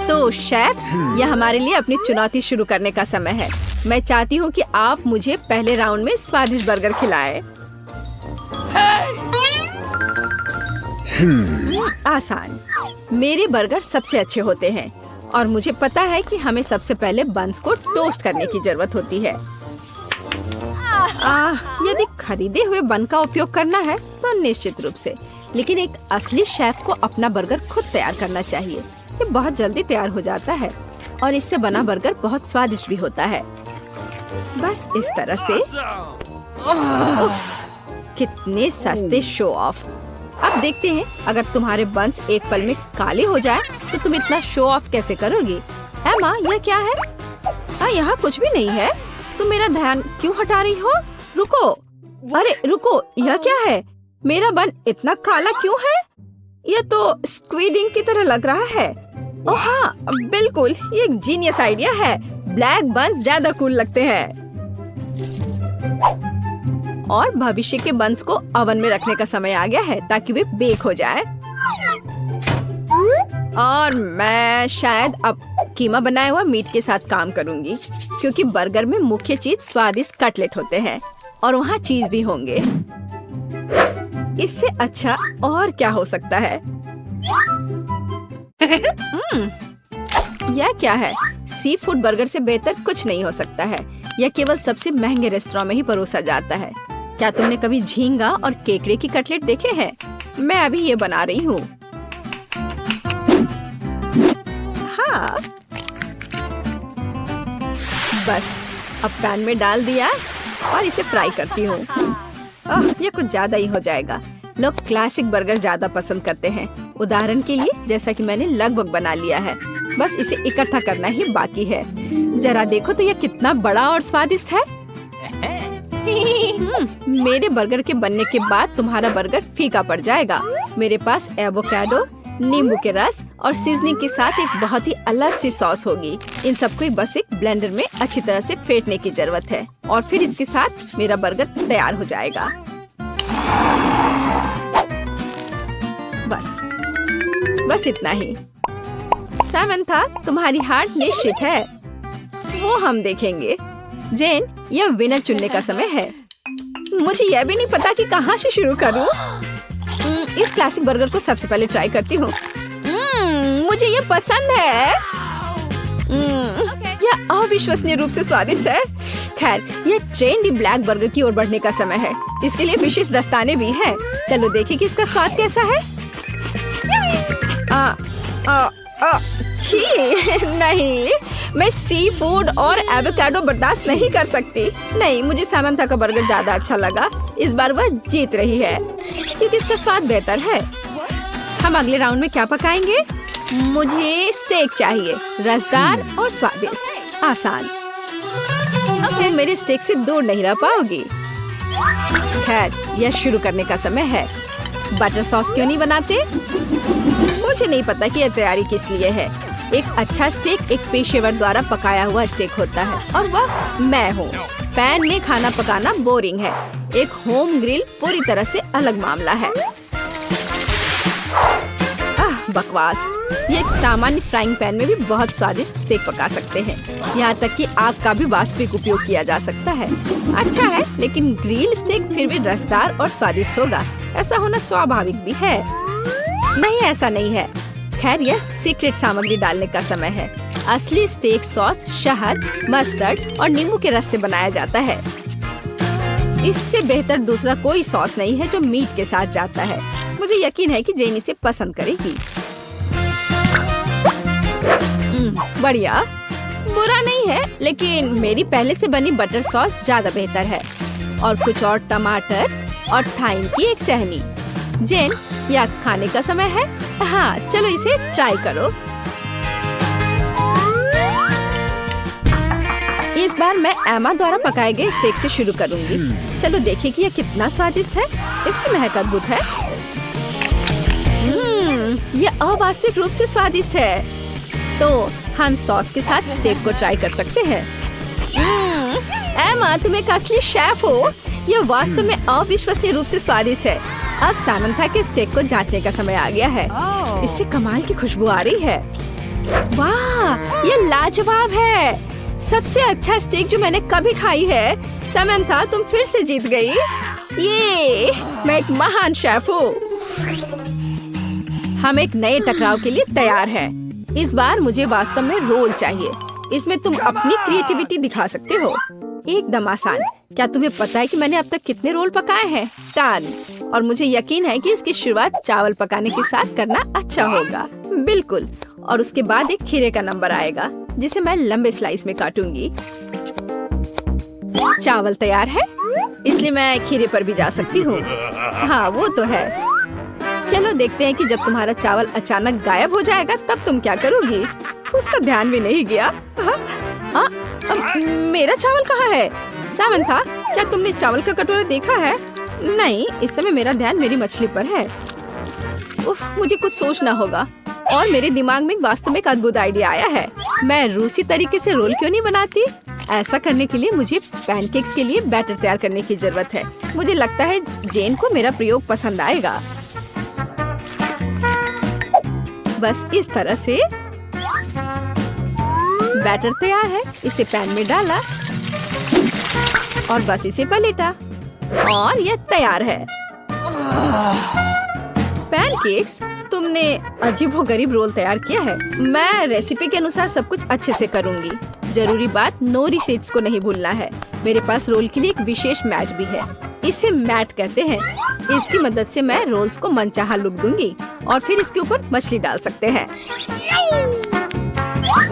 तो शेफ्स, यह हमारे लिए अपनी चुनौती शुरू करने का समय है। मैं चाहती हूँ कि आप मुझे पहले राउंड में स्वादिष्ट बर्गर खिलाएं। आसान। मेरे बर्गर सबसे अच्छे होते हैं और मुझे पता है कि हमें सबसे पहले बन्स को टोस्ट करने की जरूरत होती है। यदि खरीदे हुए बन का उपयोग करना है तो निश्चित रूप से, लेकिन एक असली शेफ को अपना बर्गर खुद तैयार करना चाहिए। ये बहुत जल्दी तैयार हो जाता है और इससे बना बर्गर बहुत स्वादिष्ट भी होता है। बस इस तरह से। उफ, कितने सस्ते शो ऑफ। अब देखते हैं, अगर तुम्हारे बन्स एक पल में काले हो जाए तो तुम इतना शो ऑफ कैसे करोगी? एमा, यह क्या है? यहाँ कुछ भी नहीं है। तुम मेरा ध्यान क्यों हटा रही हो? रुको। अरे रुको, यह क्या है? मेरा बन इतना काला क्यों है? यह तो स्क्वीडिंग की तरह लग रहा है। ओह हाँ, बिल्कुल, ये एक जीनियस आइडिया है। ब्लैक बन्स ज्यादा कूल लगते हैं। और भविष्य के बन्स को ओवन में रखने का समय आ गया है ताकि वे बेक हो जाए। और मैं शायद अब कीमा बनाया हुआ मीट के साथ काम करूंगी, क्योंकि बर्गर में मुख्य चीज स्वादिष्ट कटलेट होते हैं और वहाँ चीज भी होंगे। इससे अच्छा और क्या हो सकता है? यह क्या है? सी फूड बर्गर से बेहतर कुछ नहीं हो सकता है। यह केवल सबसे महंगे रेस्टोरेंट में ही परोसा जाता है। क्या तुमने कभी झींगा और केकड़े की कटलेट देखे हैं? मैं अभी ये बना रही हूँ। हाँ बस अब पैन में डाल दिया और इसे फ्राई करती हूँ। ये कुछ ज्यादा ही हो जाएगा। लोग क्लासिक बर्गर ज्यादा पसंद करते हैं। उदाहरण के लिए जैसा कि मैंने लगभग बना लिया है, बस इसे इकट्ठा करना ही बाकी है। जरा देखो तो यह कितना बड़ा और स्वादिष्ट है। मेरे बर्गर के बनने के बाद तुम्हारा बर्गर फीका पड़ जाएगा। मेरे पास एवोकाडो, नींबू के रस और सीजनिंग के साथ एक बहुत ही अलग सी सॉस होगी। इन सबको बस एक ब्लेंडर में अच्छी तरह से फेंटने की जरूरत है और फिर इसके साथ मेरा बर्गर तैयार हो जाएगा। बस इतना ही। सामंथा, तुम्हारी हार निश्चित है, वो हम देखेंगे। जेन, यह विनर चुनने का समय है। मुझे यह भी नहीं पता कि कहाँ से शुरू करूँ। इस क्लासिक बर्गर को सबसे पहले ट्राई करती हूँ। मुझे ये पसंद है। यह अविश्वसनीय रूप से स्वादिष्ट है। खैर, यह ट्रेंडी ब्लैक बर्गर की ओर बढ़ने का समय है। इसके लिए विशेष दस्ताने भी हैं। चलो देखें कि इसका स्वाद कैसा है। छी, नहीं, मैं सी फूड और एवोकाडो बर्दाश्त नहीं कर सकती। नहीं, मुझे सामंथा का बर्गर ज्यादा अच्छा लगा। इस बार वह जीत रही है क्योंकि इसका स्वाद बेहतर है। हम अगले राउंड में क्या पकाएंगे? मुझे स्टेक चाहिए, रसदार और स्वादिष्ट, आसान। तुम मेरे स्टेक से दूर नहीं रह पाओगी। खैर, यह शुरू करने का समय है। बटर सॉस क्यों नहीं बनाते? मुझे नहीं पता कि यह तैयारी किस लिए है। एक अच्छा स्टेक एक पेशेवर द्वारा पकाया हुआ स्टेक होता है और वह मैं हूँ। पैन में खाना पकाना बोरिंग है। एक होम ग्रिल पूरी तरह से अलग मामला है। बकवास। ये एक सामान्य फ्राइंग पैन में भी बहुत स्वादिष्ट स्टेक पका सकते हैं। यहाँ तक कि आग का भी वास्तविक उपयोग किया जा सकता है। अच्छा है, लेकिन ग्रिल स्टेक फिर भी रसदार और स्वादिष्ट होगा। ऐसा होना स्वाभाविक भी है। नहीं, ऐसा नहीं है। खैर, यह सीक्रेट सामग्री डालने का समय है। असली स्टेक सॉस शहद, मस्टर्ड और नींबू के रस से बनाया जाता है। इससे बेहतर दूसरा कोई सॉस नहीं है जो मीट के साथ जाता है। मुझे यकीन है कि जेन इसे पसंद करेगी। बढ़िया, बुरा नहीं है, लेकिन मेरी पहले से बनी बटर सॉस ज्यादा बेहतर है। और कुछ और टमाटर और थाइम की एक टहनी। जेन, यह खाने का समय है। हाँ, चलो इसे ट्राई करो। इस बार मैं एमा द्वारा पकाए गए स्टेक से शुरू करूंगी। चलो देखिए कि यह कितना स्वादिष्ट है। इसकी महक अद्भुत है। यह अवास्तविक रूप से स्वादिष्ट है। तो हम सॉस के साथ स्टेक को ट्राई कर सकते हैं। एमा, तुम एक असली शेफ हो। यह वास्तव में अविश्वसनीय रूप से स्वादिष्ट है। अब सामंथा के स्टेक को जांचने का समय आ गया है। इससे कमाल की खुशबू आ रही है। वाह, यह लाजवाब है। सबसे अच्छा स्टेक जो मैंने कभी खाई है। सामंथा, तुम फिर से जीत गई। ये मैं एक महान शेफ हूँ। हम एक नए टकराव के लिए तैयार हैं। इस बार मुझे वास्तव में रोल चाहिए। इसमें तुम अपनी क्रिएटिविटी दिखा सकते हो। एकदम आसान। क्या तुम्हें पता है कि मैंने अब तक कितने रोल पकाए हैं? 10। और मुझे यकीन है कि इसकी शुरुआत चावल पकाने के साथ करना अच्छा होगा। बिल्कुल। और उसके बाद एक खीरे का नंबर आएगा जिसे मैं लंबे स्लाइस में काटूंगी। चावल तैयार है, इसलिए मैं खीरे पर भी जा सकती हूँ। हाँ, वो तो है। चलो देखते हैं कि जब तुम्हारा चावल अचानक गायब हो जाएगा तब तुम क्या करोगी। उसका ध्यान भी नहीं गया। मेरा चावल कहाँ है? सामंथा, क्या तुमने चावल का कटोरा देखा है? नहीं, इस समय मेरा ध्यान मेरी मछली पर है। उफ, मुझे कुछ सोचना होगा। और मेरे दिमाग में वास्तव में एक अद्भुत आइडिया आया है। मैं रूसी तरीके से रोल क्यों नहीं बनाती? ऐसा करने के लिए मुझे पैनकेक्स के लिए बैटर तैयार करने की जरूरत है। मुझे लगता है जेन को मेरा प्रयोग पसंद आएगा। बस इस तरह से बैटर तैयार है। इसे पैन में डाला और बस इसे पलटा और यह तैयार है। पैनकेक्स, तुमने अजीबोगरीब रोल तैयार किया है। मैं रेसिपी के अनुसार सब कुछ अच्छे से करूंगी। जरूरी बात, नोरी शीट्स को नहीं भूलना है। मेरे पास रोल के लिए एक विशेष मैट भी है। इसे मैट कहते हैं। इसकी मदद से मैं रोल्स को मनचाहा लुक दूंगी और फिर इसके ऊपर मछली डाल सकते हैं।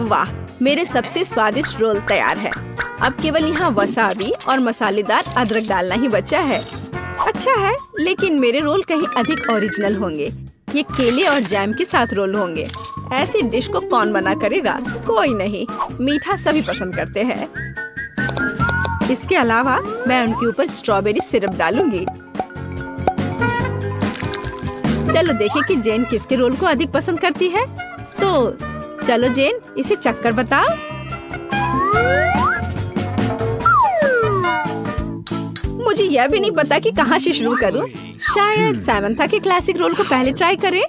वाह, मेरे सबसे स्वादिष्ट रोल तैयार है। अब केवल यहाँ वसाबी और मसालेदार अदरक डालना ही बचा है। अच्छा है, लेकिन मेरे रोल कहीं अधिक ओरिजिनल होंगे। ये केले और जैम के साथ रोल होंगे। ऐसी डिश को कौन मना करेगा? कोई नहीं, मीठा सभी पसंद करते हैं। इसके अलावा मैं उनके ऊपर स्ट्रॉबेरी सिरप डालूंगी। चलो देखें कि जेन किसके रोल को अधिक पसंद करती है। तो चलो जेन, इसे चक्कर बताओ। मुझे यह भी नहीं पता कि कहाँ से शुरू करूं। शायद सैमंथा के क्लासिक रोल को पहले ट्राई करें।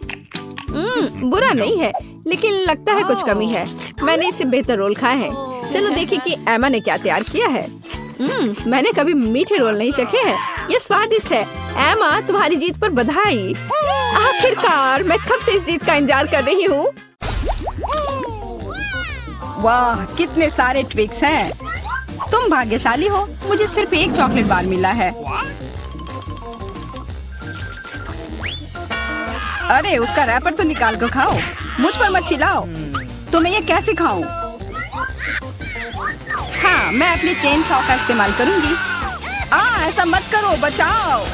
बुरा नहीं है, लेकिन लगता है कुछ कमी है। मैंने इससे बेहतर रोल खाए हैं। चलो देखें कि एमा ने क्या तैयार किया है। मैंने कभी मीठे रोल नहीं चखे हैं। ये स्वादिष्ट है। एमा, तुम्हारी जीत पर बधाई। आखिरकार, मैं कब से इस जीत का इंतजार कर रही हूँ। वाह, कितने सारे ट्विक्स हैं। तुम भाग्यशाली हो, मुझे सिर्फ एक चॉकलेट बार मिला है। अरे उसका रैपर तो निकाल कर खाओ, मुझ पर मत चिल्लाओ। तो मैं ये कैसे खाऊं? हाँ, मैं अपनी चेन सॉ का इस्तेमाल करूंगी। ऐसा मत करो, बचाओ।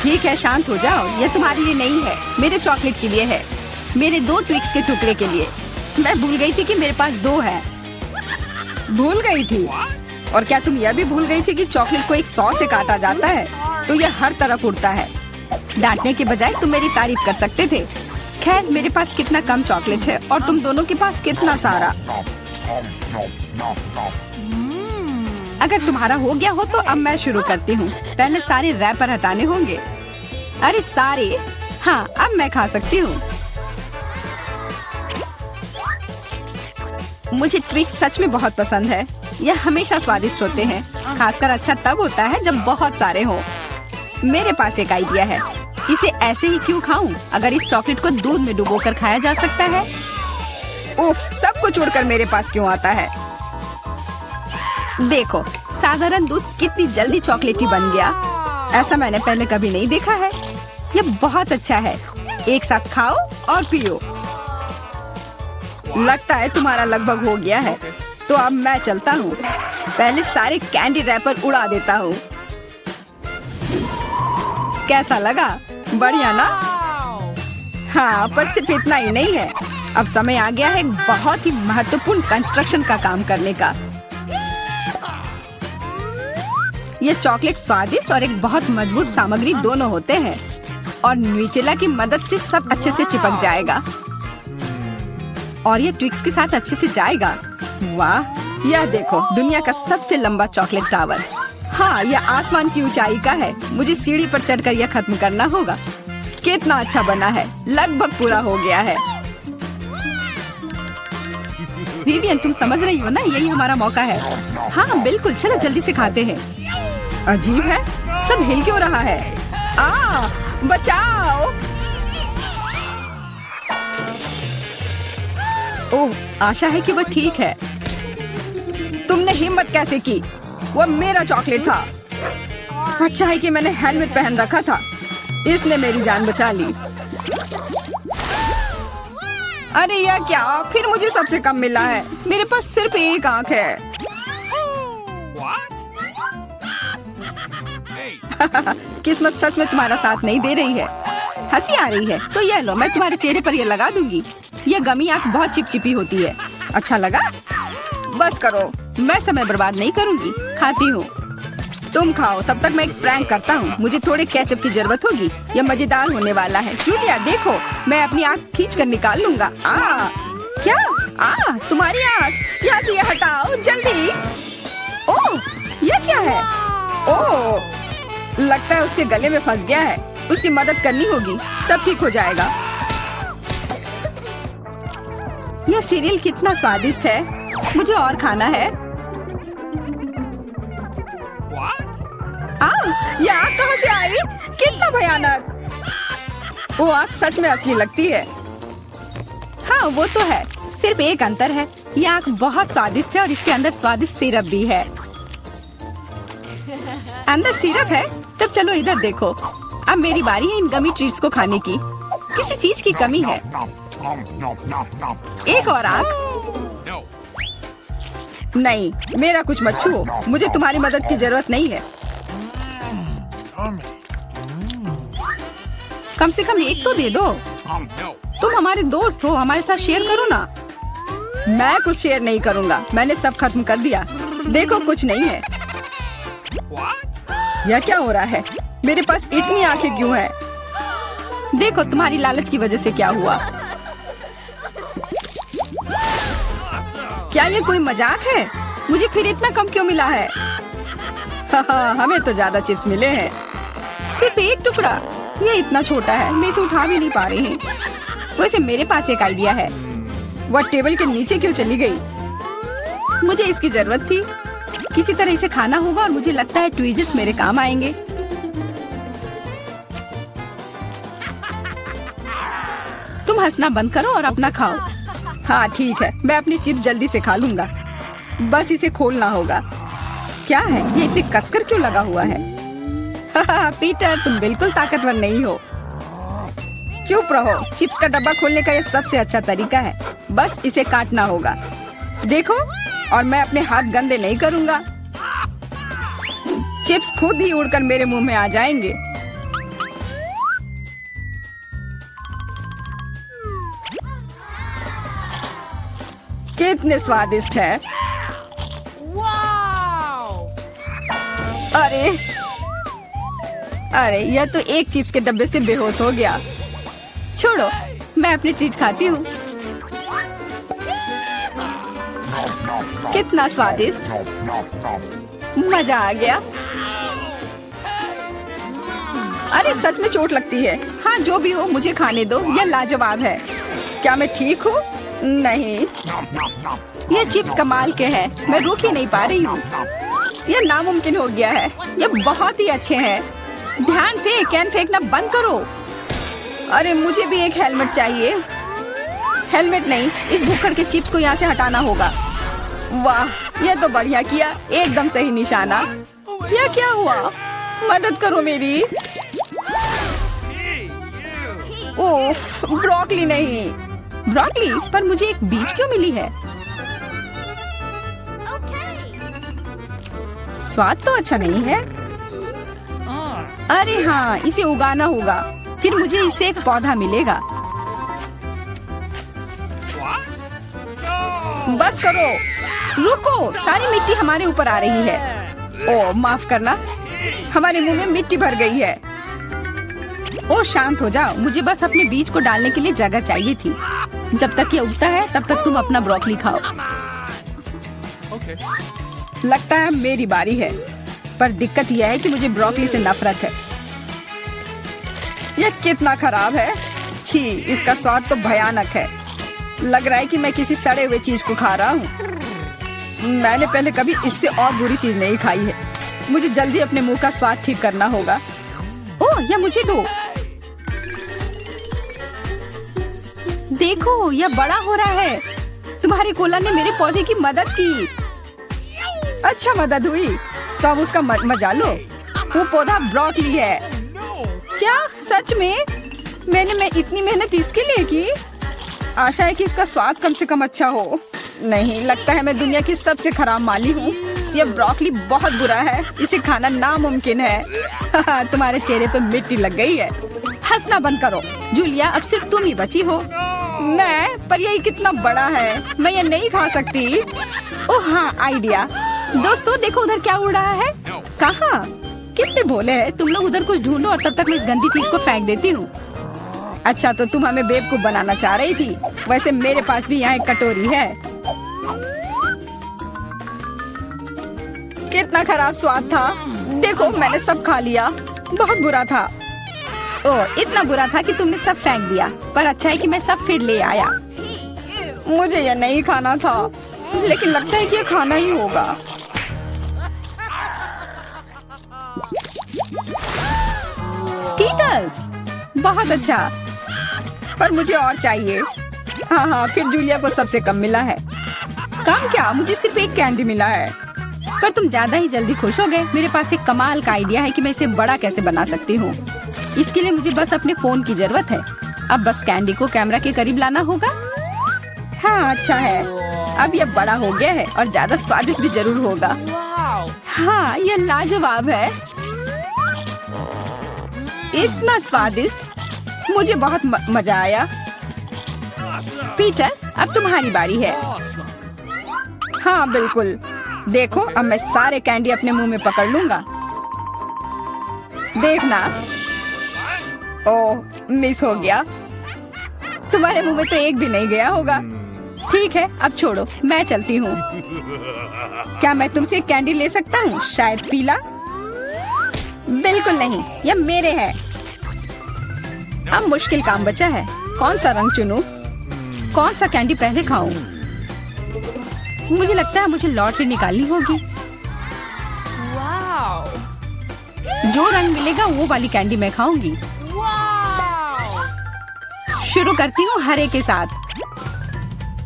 ठीक है, शांत हो जाओ। ये तुम्हारे लिए नहीं है, मेरे चॉकलेट के लिए है। मेरे 2 ट्विक्स के टुकड़े के लिए। मैं भूल गई थी कि मेरे पास 2 है। भूल गई थी? और क्या तुम यह भी भूल गई थी कि चॉकलेट को एक सॉ से काटा जाता है? तो यह हर तरफ उड़ता है। डांटने के बजाय तुम मेरी तारीफ कर सकते थे। खैर, मेरे पास कितना कम चॉकलेट है और तुम दोनों के पास कितना सारा। अगर तुम्हारा हो गया हो तो अब मैं शुरू करती हूँ। पहले सारे रैपर हटाने होंगे। अरे सारे? हाँ, अब मैं खा सकती हूँ। मुझे ट्विक्स सच में बहुत पसंद है। यह हमेशा स्वादिष्ट होते हैं। खासकर अच्छा तब होता है जब बहुत सारे हो। मेरे पास एक आइडिया है। इसे ऐसे ही क्यों खाऊं? अगर इस चॉकलेट को दूध में डुबोकर खाया जा सकता है। उफ, सब कुछ उड़कर मेरे पास क्यों आता है? देखो, साधारण दूध कितनी जल्दी चॉकलेटी बन गया। ऐसा मैंने पहले कभी नहीं देखा है। यह बहुत अच्छा है। एक साथ खाओ और पियो। लगता है तुम्हारा लगभग हो गया है। तो अब मैं चलता हूँ। पहले सारे कैंडी रैपर उड़ा देता हूँ। कैसा लगा? बढ़िया ना? हाँ, पर सिर्फ इतना ही नहीं है। अब समय आ गया है एक बहुत ही महत्वपूर्ण कंस्ट्रक्शन का काम करने का। ये चॉकलेट स्वादिष्ट और एक बहुत मजबूत सामग्री दोनों होते हैं, और न्यूटेला की मदद से सब अच्छे से चिपक जाएगा और ये ट्विक्स के साथ अच्छे से जाएगा। वाह, यह देखो, दुनिया का सबसे लंबा चॉकलेट टावर। हाँ, यह आसमान की ऊंचाई का है। मुझे सीढ़ी पर चढ़कर यह खत्म करना होगा। कितना अच्छा बना है। लगभग पूरा हो गया है। विवियन, तुम समझ रही हो ना? यही हमारा मौका है। हाँ बिल्कुल, चलो जल्दी से खाते हैं। अजीब है, सब हिल क्यों रहा है? बचाओ। ओह, आशा है कि वह ठीक है। तुमने हिम्मत कैसे की? वह मेरा चॉकलेट था। अच्छा है कि मैंने हेलमेट पहन रखा था। इसने मेरी जान बचा ली। अरे यह क्या? फिर मुझे सबसे कम मिला है। मेरे पास सिर्फ एक आंख है। किस्मत सच में तुम्हारा साथ नहीं दे रही है। हंसी आ रही है तो यह लो, मैं तुम्हारे चेहरे पर यह लगा दूंगी। यह गमी आंख बहुत चिपचिपी होती है। अच्छा लगा? बस करो, मैं समय बर्बाद नहीं करूंगी। खाती हूँ, तुम खाओ। तब तक मैं एक प्रैंक करता हूँ। मुझे थोड़े केचप की जरूरत होगी। यह मजेदार होने वाला है। जूलिया देखो, मैं अपनी आँख खींच कर निकाल लूंगा। क्या? तुम्हारी आँख? यहाँ से यह हटाओ जल्दी। ओह, यह क्या है? ओह, लगता है उसके गले में फंस गया है। उसकी मदद करनी होगी, सब ठीक हो जाएगा। यह सीरियल कितना स्वादिष्ट है। मुझे और खाना है। यह आग कहाँ से आई? कितना भयानक। वो आग सच में असली लगती है। हाँ वो तो है, सिर्फ एक अंतर है। यह आग बहुत स्वादिष्ट है और इसके अंदर स्वादिष्ट सिरप भी है। अंदर सिरप है? तब चलो इधर देखो। अब मेरी बारी है इन गमी ट्रीट्स को खाने की। किसी चीज की कमी है। एक और आग। नहीं, मेरा कुछ मत छुओ। मुझे तुम्हारी मदद की जरूरत नहीं है। कम से कम एक तो दे दो। तुम हमारे दोस्त हो, हमारे साथ शेयर करो ना। मैं कुछ शेयर नहीं करूँगा, मैंने सब खत्म कर दिया। देखो कुछ नहीं है। यह क्या हो रहा है? मेरे पास इतनी आंखें क्यों है? देखो तुम्हारी लालच की वजह से क्या हुआ। क्या ये कोई मजाक है? मुझे फिर इतना कम क्यों मिला है? हमें तो ज्यादा चिप्स मिले हैं। सिर्फ एक टुकड़ा, ये इतना छोटा है, मैं इसे उठा भी नहीं पा रही हूँ। वैसे मेरे पास एक आइडिया है। वह टेबल के नीचे क्यों चली गई? मुझे इसकी जरूरत थी। किसी तरह इसे खाना होगा और मुझे लगता है ट्वीजर्स मेरे काम आएंगे। तुम हंसना बंद करो और अपना खाओ। हाँ ठीक है, मैं अपनी चिप्स जल्दी से खा लूंगा। बस इसे खोलना होगा। क्या है ये इतने कसकर क्यों लगा हुआ है? पीटर तुम बिल्कुल ताकतवर नहीं हो। चुप रहो। चिप्स का डब्बा खोलने का ये सबसे अच्छा तरीका है। बस इसे काटना होगा। देखो, और मैं अपने हाथ गंदे नहीं करूंगा। चिप्स खुद ही उड़कर मेरे मुंह में आ जाएंगे। कितने स्वादिष्ट है। अरे अरे, यह तो एक चिप्स के डब्बे से बेहोश हो गया। छोड़ो, मैं अपनी ट्रीट खाती हूँ। कितना स्वादिष्ट, मजा आ गया। अरे सच में चोट लगती है। हाँ जो भी हो, मुझे खाने दो। यह लाजवाब है। क्या मैं ठीक हूँ? नहीं, ये चिप्स कमाल के हैं। मैं रुक ही नहीं पा रही हूँ। यह नामुमकिन हो गया है। यह बहुत ही अच्छे हैं। ध्यान से, कैन फेंकना बंद करो। अरे मुझे भी एक हेलमेट चाहिए। हेलमेट नहीं, इस भुक्कड़ के चिप्स को यहाँ से हटाना होगा। वाह, यह तो बढ़िया किया। एकदम सही निशाना। यह क्या हुआ? मदद करो मेरी। ओफ, ब्रोकली नहीं। ब्रोकली? पर मुझे एक बीज क्यों मिली है? स्वाद तो अच्छा नहीं है। अरे हाँ, इसे उगाना होगा। फिर मुझे इससे एक पौधा मिलेगा। बस करो। रुको, सारी मिट्टी हमारे ऊपर आ रही है। ओह माफ करना, हमारे मुंह में मिट्टी भर गई है। ओह शांत हो जाओ। मुझे बस अपने बीज को डालने के लिए जगह चाहिए थी। जब तक ये उगता है तब तक तुम अपना ब्रोकली खाओ। लगता है मेरी बारी है, पर दिक्कत यह है कि मुझे ब्रोकली से नफरत है। यह कितना खराब है। छी, इसका स्वाद तो भयानक है। लग रहा है कि मैं किसी सड़े हुए चीज को खा रहा हूँ। मैंने पहले कभी इससे और बुरी चीज नहीं खाई है। मुझे जल्दी अपने मुंह का स्वाद ठीक करना होगा। ओह, यह मुझे दो। देखो, यह बड़ा हो रहा है। तुम्हारे कोला ने मेरे पौधे की मदद की। अच्छा मदद हुई, तो अब उसका मजा लो। वो पौधा ब्रोकली है। क्या सच में? मैंने इतनी मेहनत इसके लिए की। आशा है कि इसका स्वाद कम से कम अच्छा हो। नहीं, लगता है मैं दुनिया की सबसे खराब माली हूँ। यह ब्रोकली बहुत बुरा है। इसे खाना नामुमकिन है। तुम्हारे चेहरे पे मिट्टी लग गई है। हंसना बंद करो। जूलिया, अब सिर्फ तुम ही बची हो। मैं? पर यही कितना बड़ा है, मैं ये नहीं खा सकती। ओह हाँ, आइडिया। दोस्तों देखो, उधर क्या उड़ रहा है। कहाँ? कितने भोले हैं तुम लोग। उधर कुछ ढूंढो और तब तक मैं इस गंदी चीज को फेंक देती हूँ। अच्छा, तो तुम हमें बेवकूफ बनाना चाह रही थी। वैसे मेरे पास भी यहाँ एक कटोरी है। कितना खराब स्वाद था। देखो, मैंने सब खा लिया। बहुत बुरा था। ओह, इतना बुरा था कि तुमने सब फेंक दिया। पर अच्छा है कि मैं सब फिर ले आया। मुझे यह नहीं खाना था, लेकिन लगता है कि यह खाना ही होगा। स्कीटल्स, बहुत अच्छा। पर मुझे और चाहिए। हाँ, फिर जूलिया को सबसे कम मिला है। कम क्या, मुझे सिर्फ एक कैंडी मिला है। पर तुम ज्यादा ही जल्दी खुश हो गए। मेरे पास एक कमाल का आइडिया है कि मैं इसे बड़ा कैसे बना सकती हूँ। इसके लिए मुझे बस अपने फोन की जरूरत है। अब बस कैंडी को कैमरा के करीब लाना होगा। हाँ अच्छा है। अब ये बड़ा हो गया है और ज्यादा स्वादिष्ट भी जरूर होगा। हाँ, ये लाजवाब है। इतना स्वादिष्ट, मुझे बहुत मजा आया। पीटर, अब तुम्हारी बारी है। हाँ बिल्कुल, देखो अब मैं सारे कैंडी अपने मुंह में पकड़ लूंगा। देखना। ओह, मिस हो गया। तुम्हारे मुंह में तो एक भी नहीं गया होगा। ठीक है, अब छोड़ो, मैं चलती हूँ। क्या मैं तुमसे एक कैंडी ले सकता हूँ? शायद पीला? बिल्कुल नहीं, यह मेरे है। अब मुश्किल काम बचा है। कौन सा रंग चुनूं? कौन सा कैंडी पहले खाऊं? मुझे लगता है मुझे लॉटरी निकालनी होगी। जो रंग मिलेगा वो वाली कैंडी मैं खाऊंगी। शुरू करती हूँ हरे के साथ।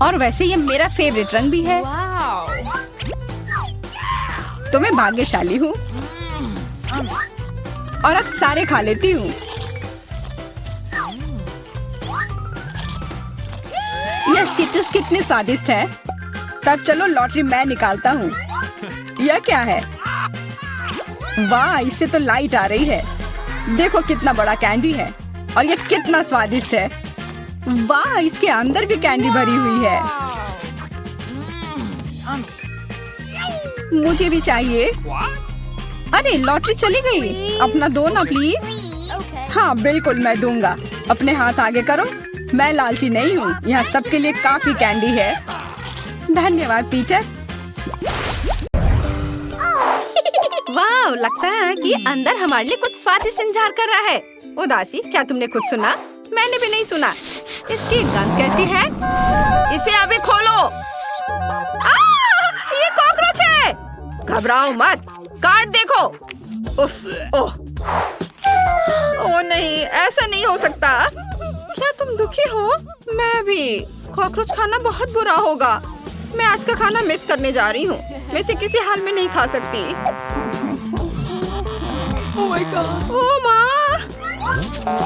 और वैसे ये मेरा फेवरेट रंग भी है। तो मैं भाग्यशाली हूँ और अब सारे खा लेती हूँ। ये स्किटल्स कितने स्वादिष्ट है। तब चलो लॉटरी मैं निकालता हूँ। यह क्या है? वाह, इससे तो लाइट आ रही है। देखो कितना बड़ा कैंडी है और ये कितना स्वादिष्ट है। वाह, इसके अंदर भी कैंडी भरी हुई है। मुझे भी चाहिए। अरे लॉटरी चली गई। अपना दो ना प्लीज। हाँ बिल्कुल, मैं दूंगा। अपने हाथ आगे करो। मैं लालची नहीं हूँ। यहाँ सबके लिए काफी कैंडी है। धन्यवाद पीटर। वाह, लगता है कि अंदर हमारे लिए कुछ स्वादिष्ट इंतजार कर रहा है। उदासी, क्या तुमने खुद सुना? मैंने भी नहीं सुना। इसकी गंध कैसी है? इसे अभी खोलो। ये कॉकरोच है। घबराओ मत, काट देखो। उफ, ओह, ओह नहीं, ऐसा नहीं हो सकता। क्या तुम दुखी हो? मैं भी। कॉकरोच खाना बहुत बुरा होगा। मैं आज का खाना मिस करने जा रही हूँ। मैं इसे किसी हाल में नहीं खा सकती। ओह माँ!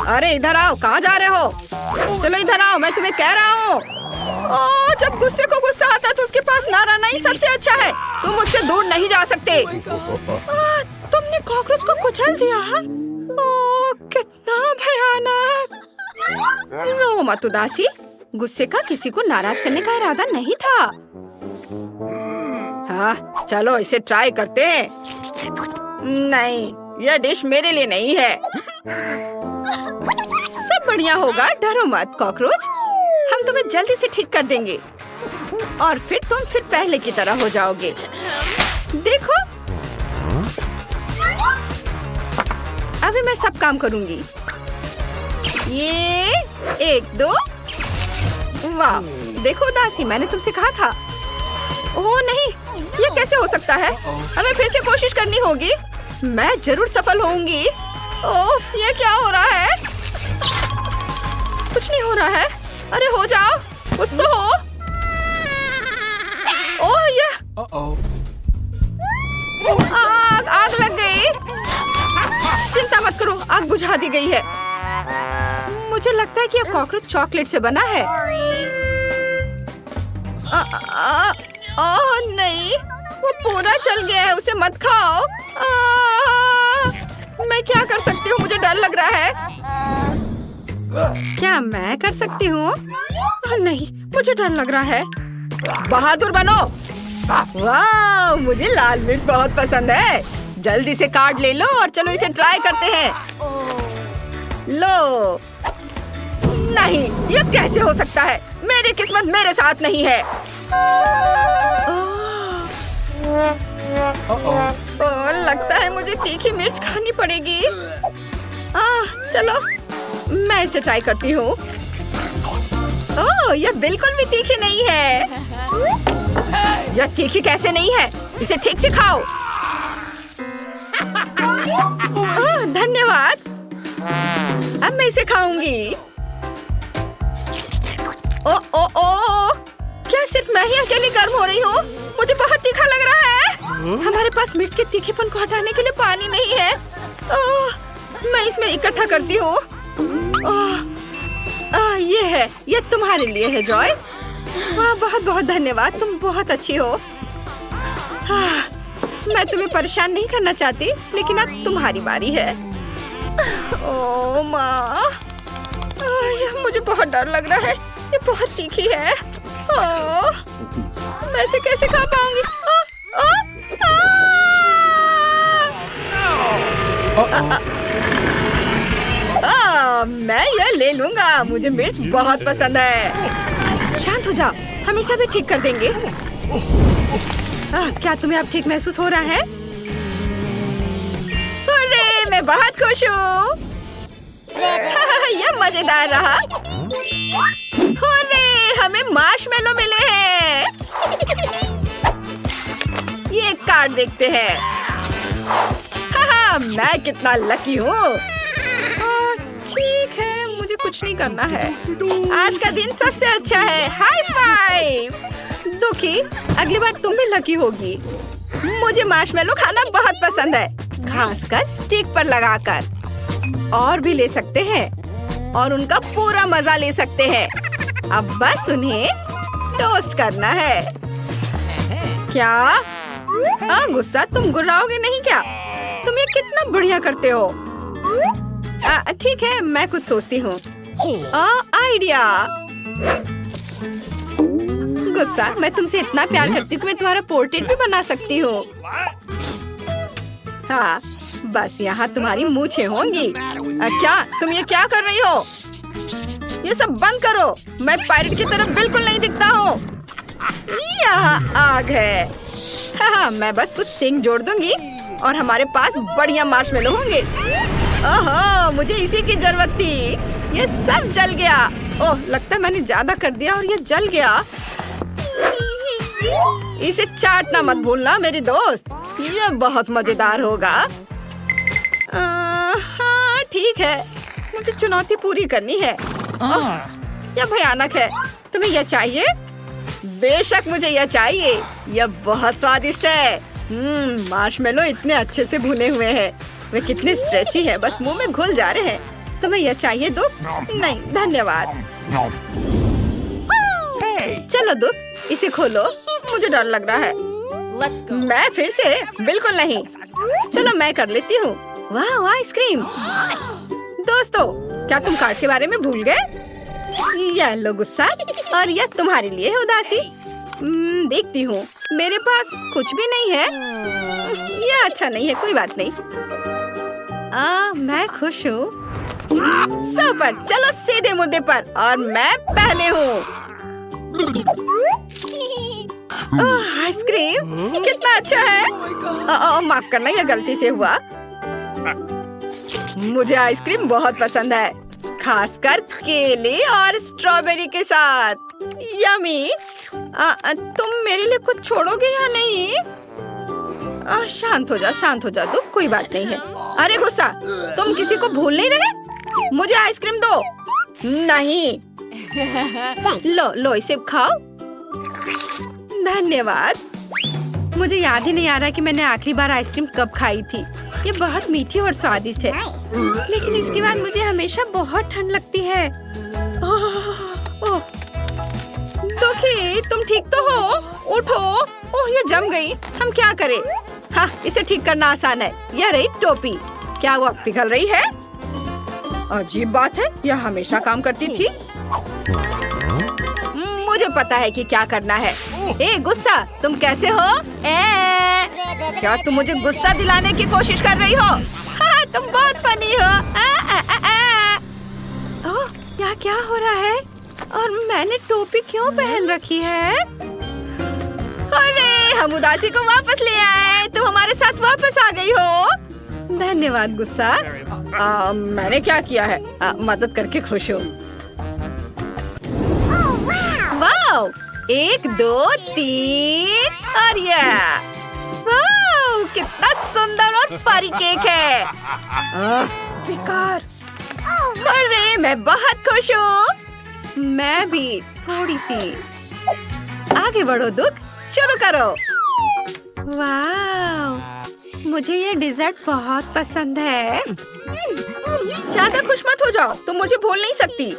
अरे इधर आओ, कहाँ जा रहे हो? चलो इधर आओ, मैं तुम्हें कह रहा हूँ। ओह, जब गुस्से को गुस्सा आता है तो उसके पास ना रहना ही सबसे अच्छा है। तुम मुझसे दूर नहीं जा सकते। तुमने कॉकरोच को कुचल दिया। ओह, कितना भयानक। रो मत उदासी। गुस्से का किसी को नाराज करने का इरादा नहीं था। हाँ, चलो इसे ट्राई करते हैं। नहीं, यह डिश मेरे लिए नहीं है। सब बढ़िया होगा, डरो मत कॉकरोच। हम तुम्हें जल्दी से ठीक कर देंगे और फिर तुम फिर पहले की तरह हो जाओगे। देखो, अभी मैं सब काम करूंगी। ये 1 2। वाह, देखो उदासी, मैंने तुमसे कहा था। ओह नहीं, ये कैसे हो सकता है? हमें फिर से कोशिश करनी होगी। मैं जरूर सफल होऊंगी। ओह, ये क्या हो रहा है? कुछ नहीं हो रहा है। अरे हो जाओ, कुछ तो हो। ओह, ये आग लग गई। चिंता मत करो, आग बुझा दी गई है। मुझे लगता है कि यह कॉकरोच चॉकलेट से बना है। ओह नहीं, वो पूरा जल गया है। उसे मत खाओ। मैं क्या कर सकती हूँ? मुझे डर लग रहा है। क्या मैं कर सकती हूँ? नहीं, मुझे डर लग रहा है। बहादुर बनो। वाह, मुझे लाल मिर्च बहुत पसंद है। जल्दी से कार्ड ले लो और चलो इसे ट्राई करते हैं। लो। नहीं, ये कैसे हो सकता है? मेरी किस्मत मेरे साथ नहीं है। ओह, लगता है मुझे तीखी मिर्च खानी पड़ेगी। चलो मैं इसे ट्राई करती हूँ। ओह, यह बिल्कुल भी तीखी नहीं है। यह तीखी कैसे नहीं है? इसे ठीक से खाओ। ओह, धन्यवाद। अब मैं इसे खाऊंगी। ओ ओ ओ, क्या सिर्फ मैं ही अकेली गर्म हो रही हूँ? मुझे बहुत तीखा लग रहा है। हमारे पास मिर्च के तीखेपन को हटाने के लिए पानी नहीं है। मैं इसमें इकट्ठा करती हूँ। ये है, ये तुम्हारे लिए है जॉय। वाह, बहुत बहुत धन्यवाद, तुम बहुत अच्छी हो। मैं तुम्हें परेशान नहीं करना चाहती, लेकिन अब तुम्हारी बारी है। ओह माँ, मुझे बहुत डर लग रहा है, ये बहुत तीखी है। ओह, मैं इसे कैसे खा पाऊंगी? मैं ये ले लूंगा, मुझे मिर्च बहुत पसंद है। शांत हो जाओ, हम इसे भी ठीक कर देंगे। क्या तुम्हें अब ठीक महसूस हो रहा है? अरे, मैं बहुत खुश हूँ। यह मजेदार रहा। अरे, हमें मार्शमेलो मिले हैं। ये कार्ड देखते हैं। मैं कितना लकी हूँ। ठीक है, मुझे कुछ नहीं करना है। आज का दिन सबसे अच्छा है। High five. दुखी, अगली बार तुम भी लकी होगी। मुझे मार्शमेलो खाना बहुत पसंद है, खासकर स्टिक पर लगाकर। और भी ले सकते हैं और उनका पूरा मजा ले सकते हैं। अब बस उन्हें टोस्ट करना है। क्या? गुस्सा, तुम गुर्राओगे नहीं क्या? तुम ये कितना बढ़िया करते हो। ठीक है, मैं कुछ सोचती हूँ। आइडिया। गुस्सा, मैं तुमसे इतना प्यार करती हूँ कि मैं तुम्हारा पोर्ट्रेट भी बना सकती हूँ। हाँ, बस यहाँ तुम्हारी मूछें होंगी। क्या तुम ये क्या कर रही हो? ये सब बंद करो। मैं पायरेट की तरफ बिल्कुल नहीं दिखता हूँ। यहाँ आग है। हाँ, मैं बस कुछ सिंक जोड़ दूंगी और हमारे पास बढ़िया मार्शमेलो होंगे। ओहो, मुझे इसी की जरूरत थी। ये सब जल गया। ओह, लगता है मैंने ज्यादा कर दिया और ये जल गया। इसे चाटना मत भूलना मेरे दोस्त, ये बहुत मजेदार होगा। हाँ, ठीक है, मुझे चुनौती पूरी करनी है। यह भयानक है। तुम्हें यह चाहिए? बेशक मुझे यह चाहिए। यह बहुत स्वादिष्ट है। मार्शमेलो इतने अच्छे से भुने हुए हैं। वे कितने स्ट्रेची हैं, बस मुंह में घुल जा रहे हैं। तुम्हें यह चाहिए दुख? नहीं, धन्यवाद। चलो दुख, इसे खोलो। मुझे डर लग रहा है। मैं फिर से? बिल्कुल नहीं। चलो मैं कर लेती हूँ। वाह, आइसक्रीम। दोस्तों, क्या तुम कार्ड के बारे में भूल गए? यह लो गुस्सा और यह तुम्हारे लिए है उदासी। देखती हूँ, मेरे पास कुछ भी नहीं है। यह अच्छा नहीं है, कोई बात नहीं। मैं खुश हूँ। सुपर, चलो सीधे मुद्दे पर, और मैं पहले हूँ। आइसक्रीम कितना अच्छा है। माफ करना, यह गलती से हुआ। मुझे आइसक्रीम बहुत पसंद है, खासकर केले और स्ट्रॉबेरी के साथ। यमी। तुम मेरे लिए कुछ छोड़ोगे या नहीं? शांत हो जा दुख, कोई बात नहीं है। अरे गुस्सा, तुम किसी को भूल नहीं रहे? मुझे आइसक्रीम दो। नहीं। लो इसे खाओ। धन्यवाद। मुझे याद ही नहीं आ रहा कि मैंने आखिरी बार आइसक्रीम कब खाई थी। ये बहुत मीठी और स्वादिष्ट है, लेकिन इसके बाद मुझे हमेशा बहुत ठंड लगती है। दुखी, तुम ठीक तो हो? उठो। ओह, ये जम गई। हम क्या करें? हाँ, इसे ठीक करना आसान है। यह रही टोपी। क्या वो पिघल रही है? अजीब बात है, यह हमेशा काम करती थी। मुझे पता है कि क्या करना है। ए गुस्सा, तुम कैसे हो? क्या तुम मुझे गुस्सा दिलाने की कोशिश कर रही हो? हाँ, तुम बहुत फनी हो। ओह, क्या हो रहा है? और मैंने टोपी क्यों पहन रखी है? अरे, हम उदासी को वापस ले आए। तुम हमारे साथ वापस आ गई हो। धन्यवाद गुस्सा। मैंने क्या किया है? मदद करके खुश हूँ। वाओ, 1 2 3 और यह। वाओ, कितना सुंदर और फरी केक है। बेकार। अरे, मैं बहुत खुश हूँ। मैं भी थोड़ी सी। आगे बढ़ो दुख, शुरू करो। वाओ, मुझे ये डिजर्ट बहुत पसंद है। ज्यादा खुश मत हो जाओ, तुम मुझे भूल नहीं सकती।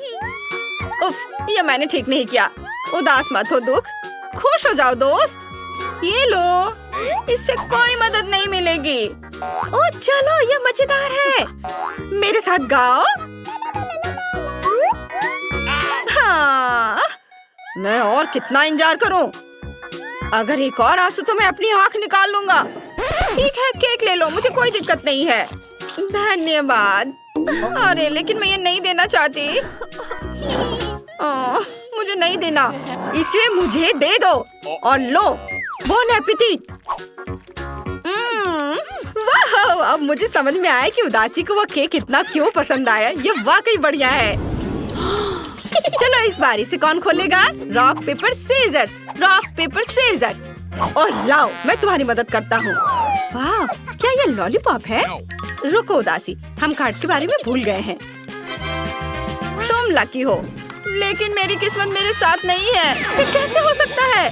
उफ, ये मैंने ठीक नहीं किया। उदास मत हो दुख, खुश हो जाओ दोस्त। ये लो, इससे कोई मदद नहीं मिलेगी। ओ चलो, ये मजेदार है। मेरे साथ गाओ। हाँ, मैं और कितना इंतजार करूं? अगर एक और आंसू तो मैं अपनी आंख निकाल लूंगा। ठीक है, केक ले लो, मुझे कोई दिक्कत नहीं है। धन्यवाद। अरे लेकिन मैं ये नहीं देना चाहती। मुझे नहीं देना, इसे मुझे दे दो। और लो, बोन एपेटिट। वाह, अब मुझे समझ में आया कि उदासी को वो केक इतना क्यों पसंद आया। ये वाकई बढ़िया है। चलो, इस बारी से कौन खोलेगा? Rock paper scissors, rock paper scissors. और लाओ, मैं तुम्हारी मदद करता हूँ। वाह, क्या ये लॉलीपॉप है? रुको उदासी, हम कार्ड के बारे में भूल गए हैं। तुम लकी हो, लेकिन मेरी किस्मत मेरे साथ नहीं है। ये कैसे हो सकता है?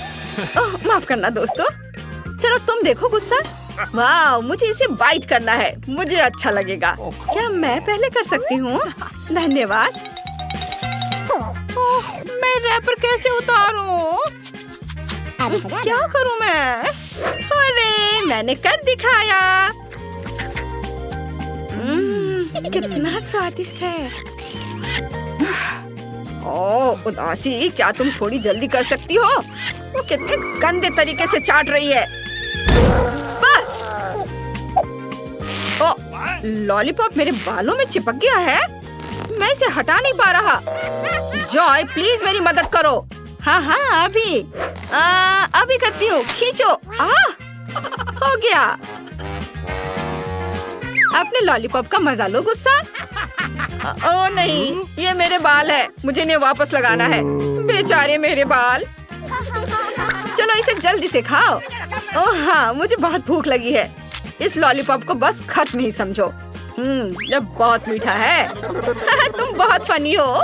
ओह, माफ करना दोस्तों। चलो तुम देखो गुस्सा। वाह, मुझे इसे बाइट करना है, मुझे अच्छा लगेगा। क्या मैं पहले कर सकती हूँ? धन्यवाद। ओह, मैं रैपर कैसे उतारूं? क्या करूं मैं? अरे, मैंने कर दिखाया। कितना स्वादिष्ट है। ओह उदासी, क्या तुम थोड़ी जल्दी कर सकती हो? वो कितने गंदे तरीके से चाट रही है। बस। ओ, लॉलीपॉप मेरे बालों में चिपक गया है। मैं इसे हटा नहीं पा रहा। जॉय, प्लीज मेरी मदद करो। हाँ हाँ, अभी करती हूँ। खींचो। हो गया। अपने लॉलीपॉप का मजा लो गुस्सा। ओ नहीं, ये मेरे बाल है, मुझे इन्हें वापस लगाना है। बेचारे मेरे बाल। चलो इसे जल्दी से खाओ। ओह हाँ, मुझे बहुत भूख लगी है। इस लॉलीपॉप को बस खत्म ही समझो। ये बहुत मीठा है। तुम बहुत फनी हो।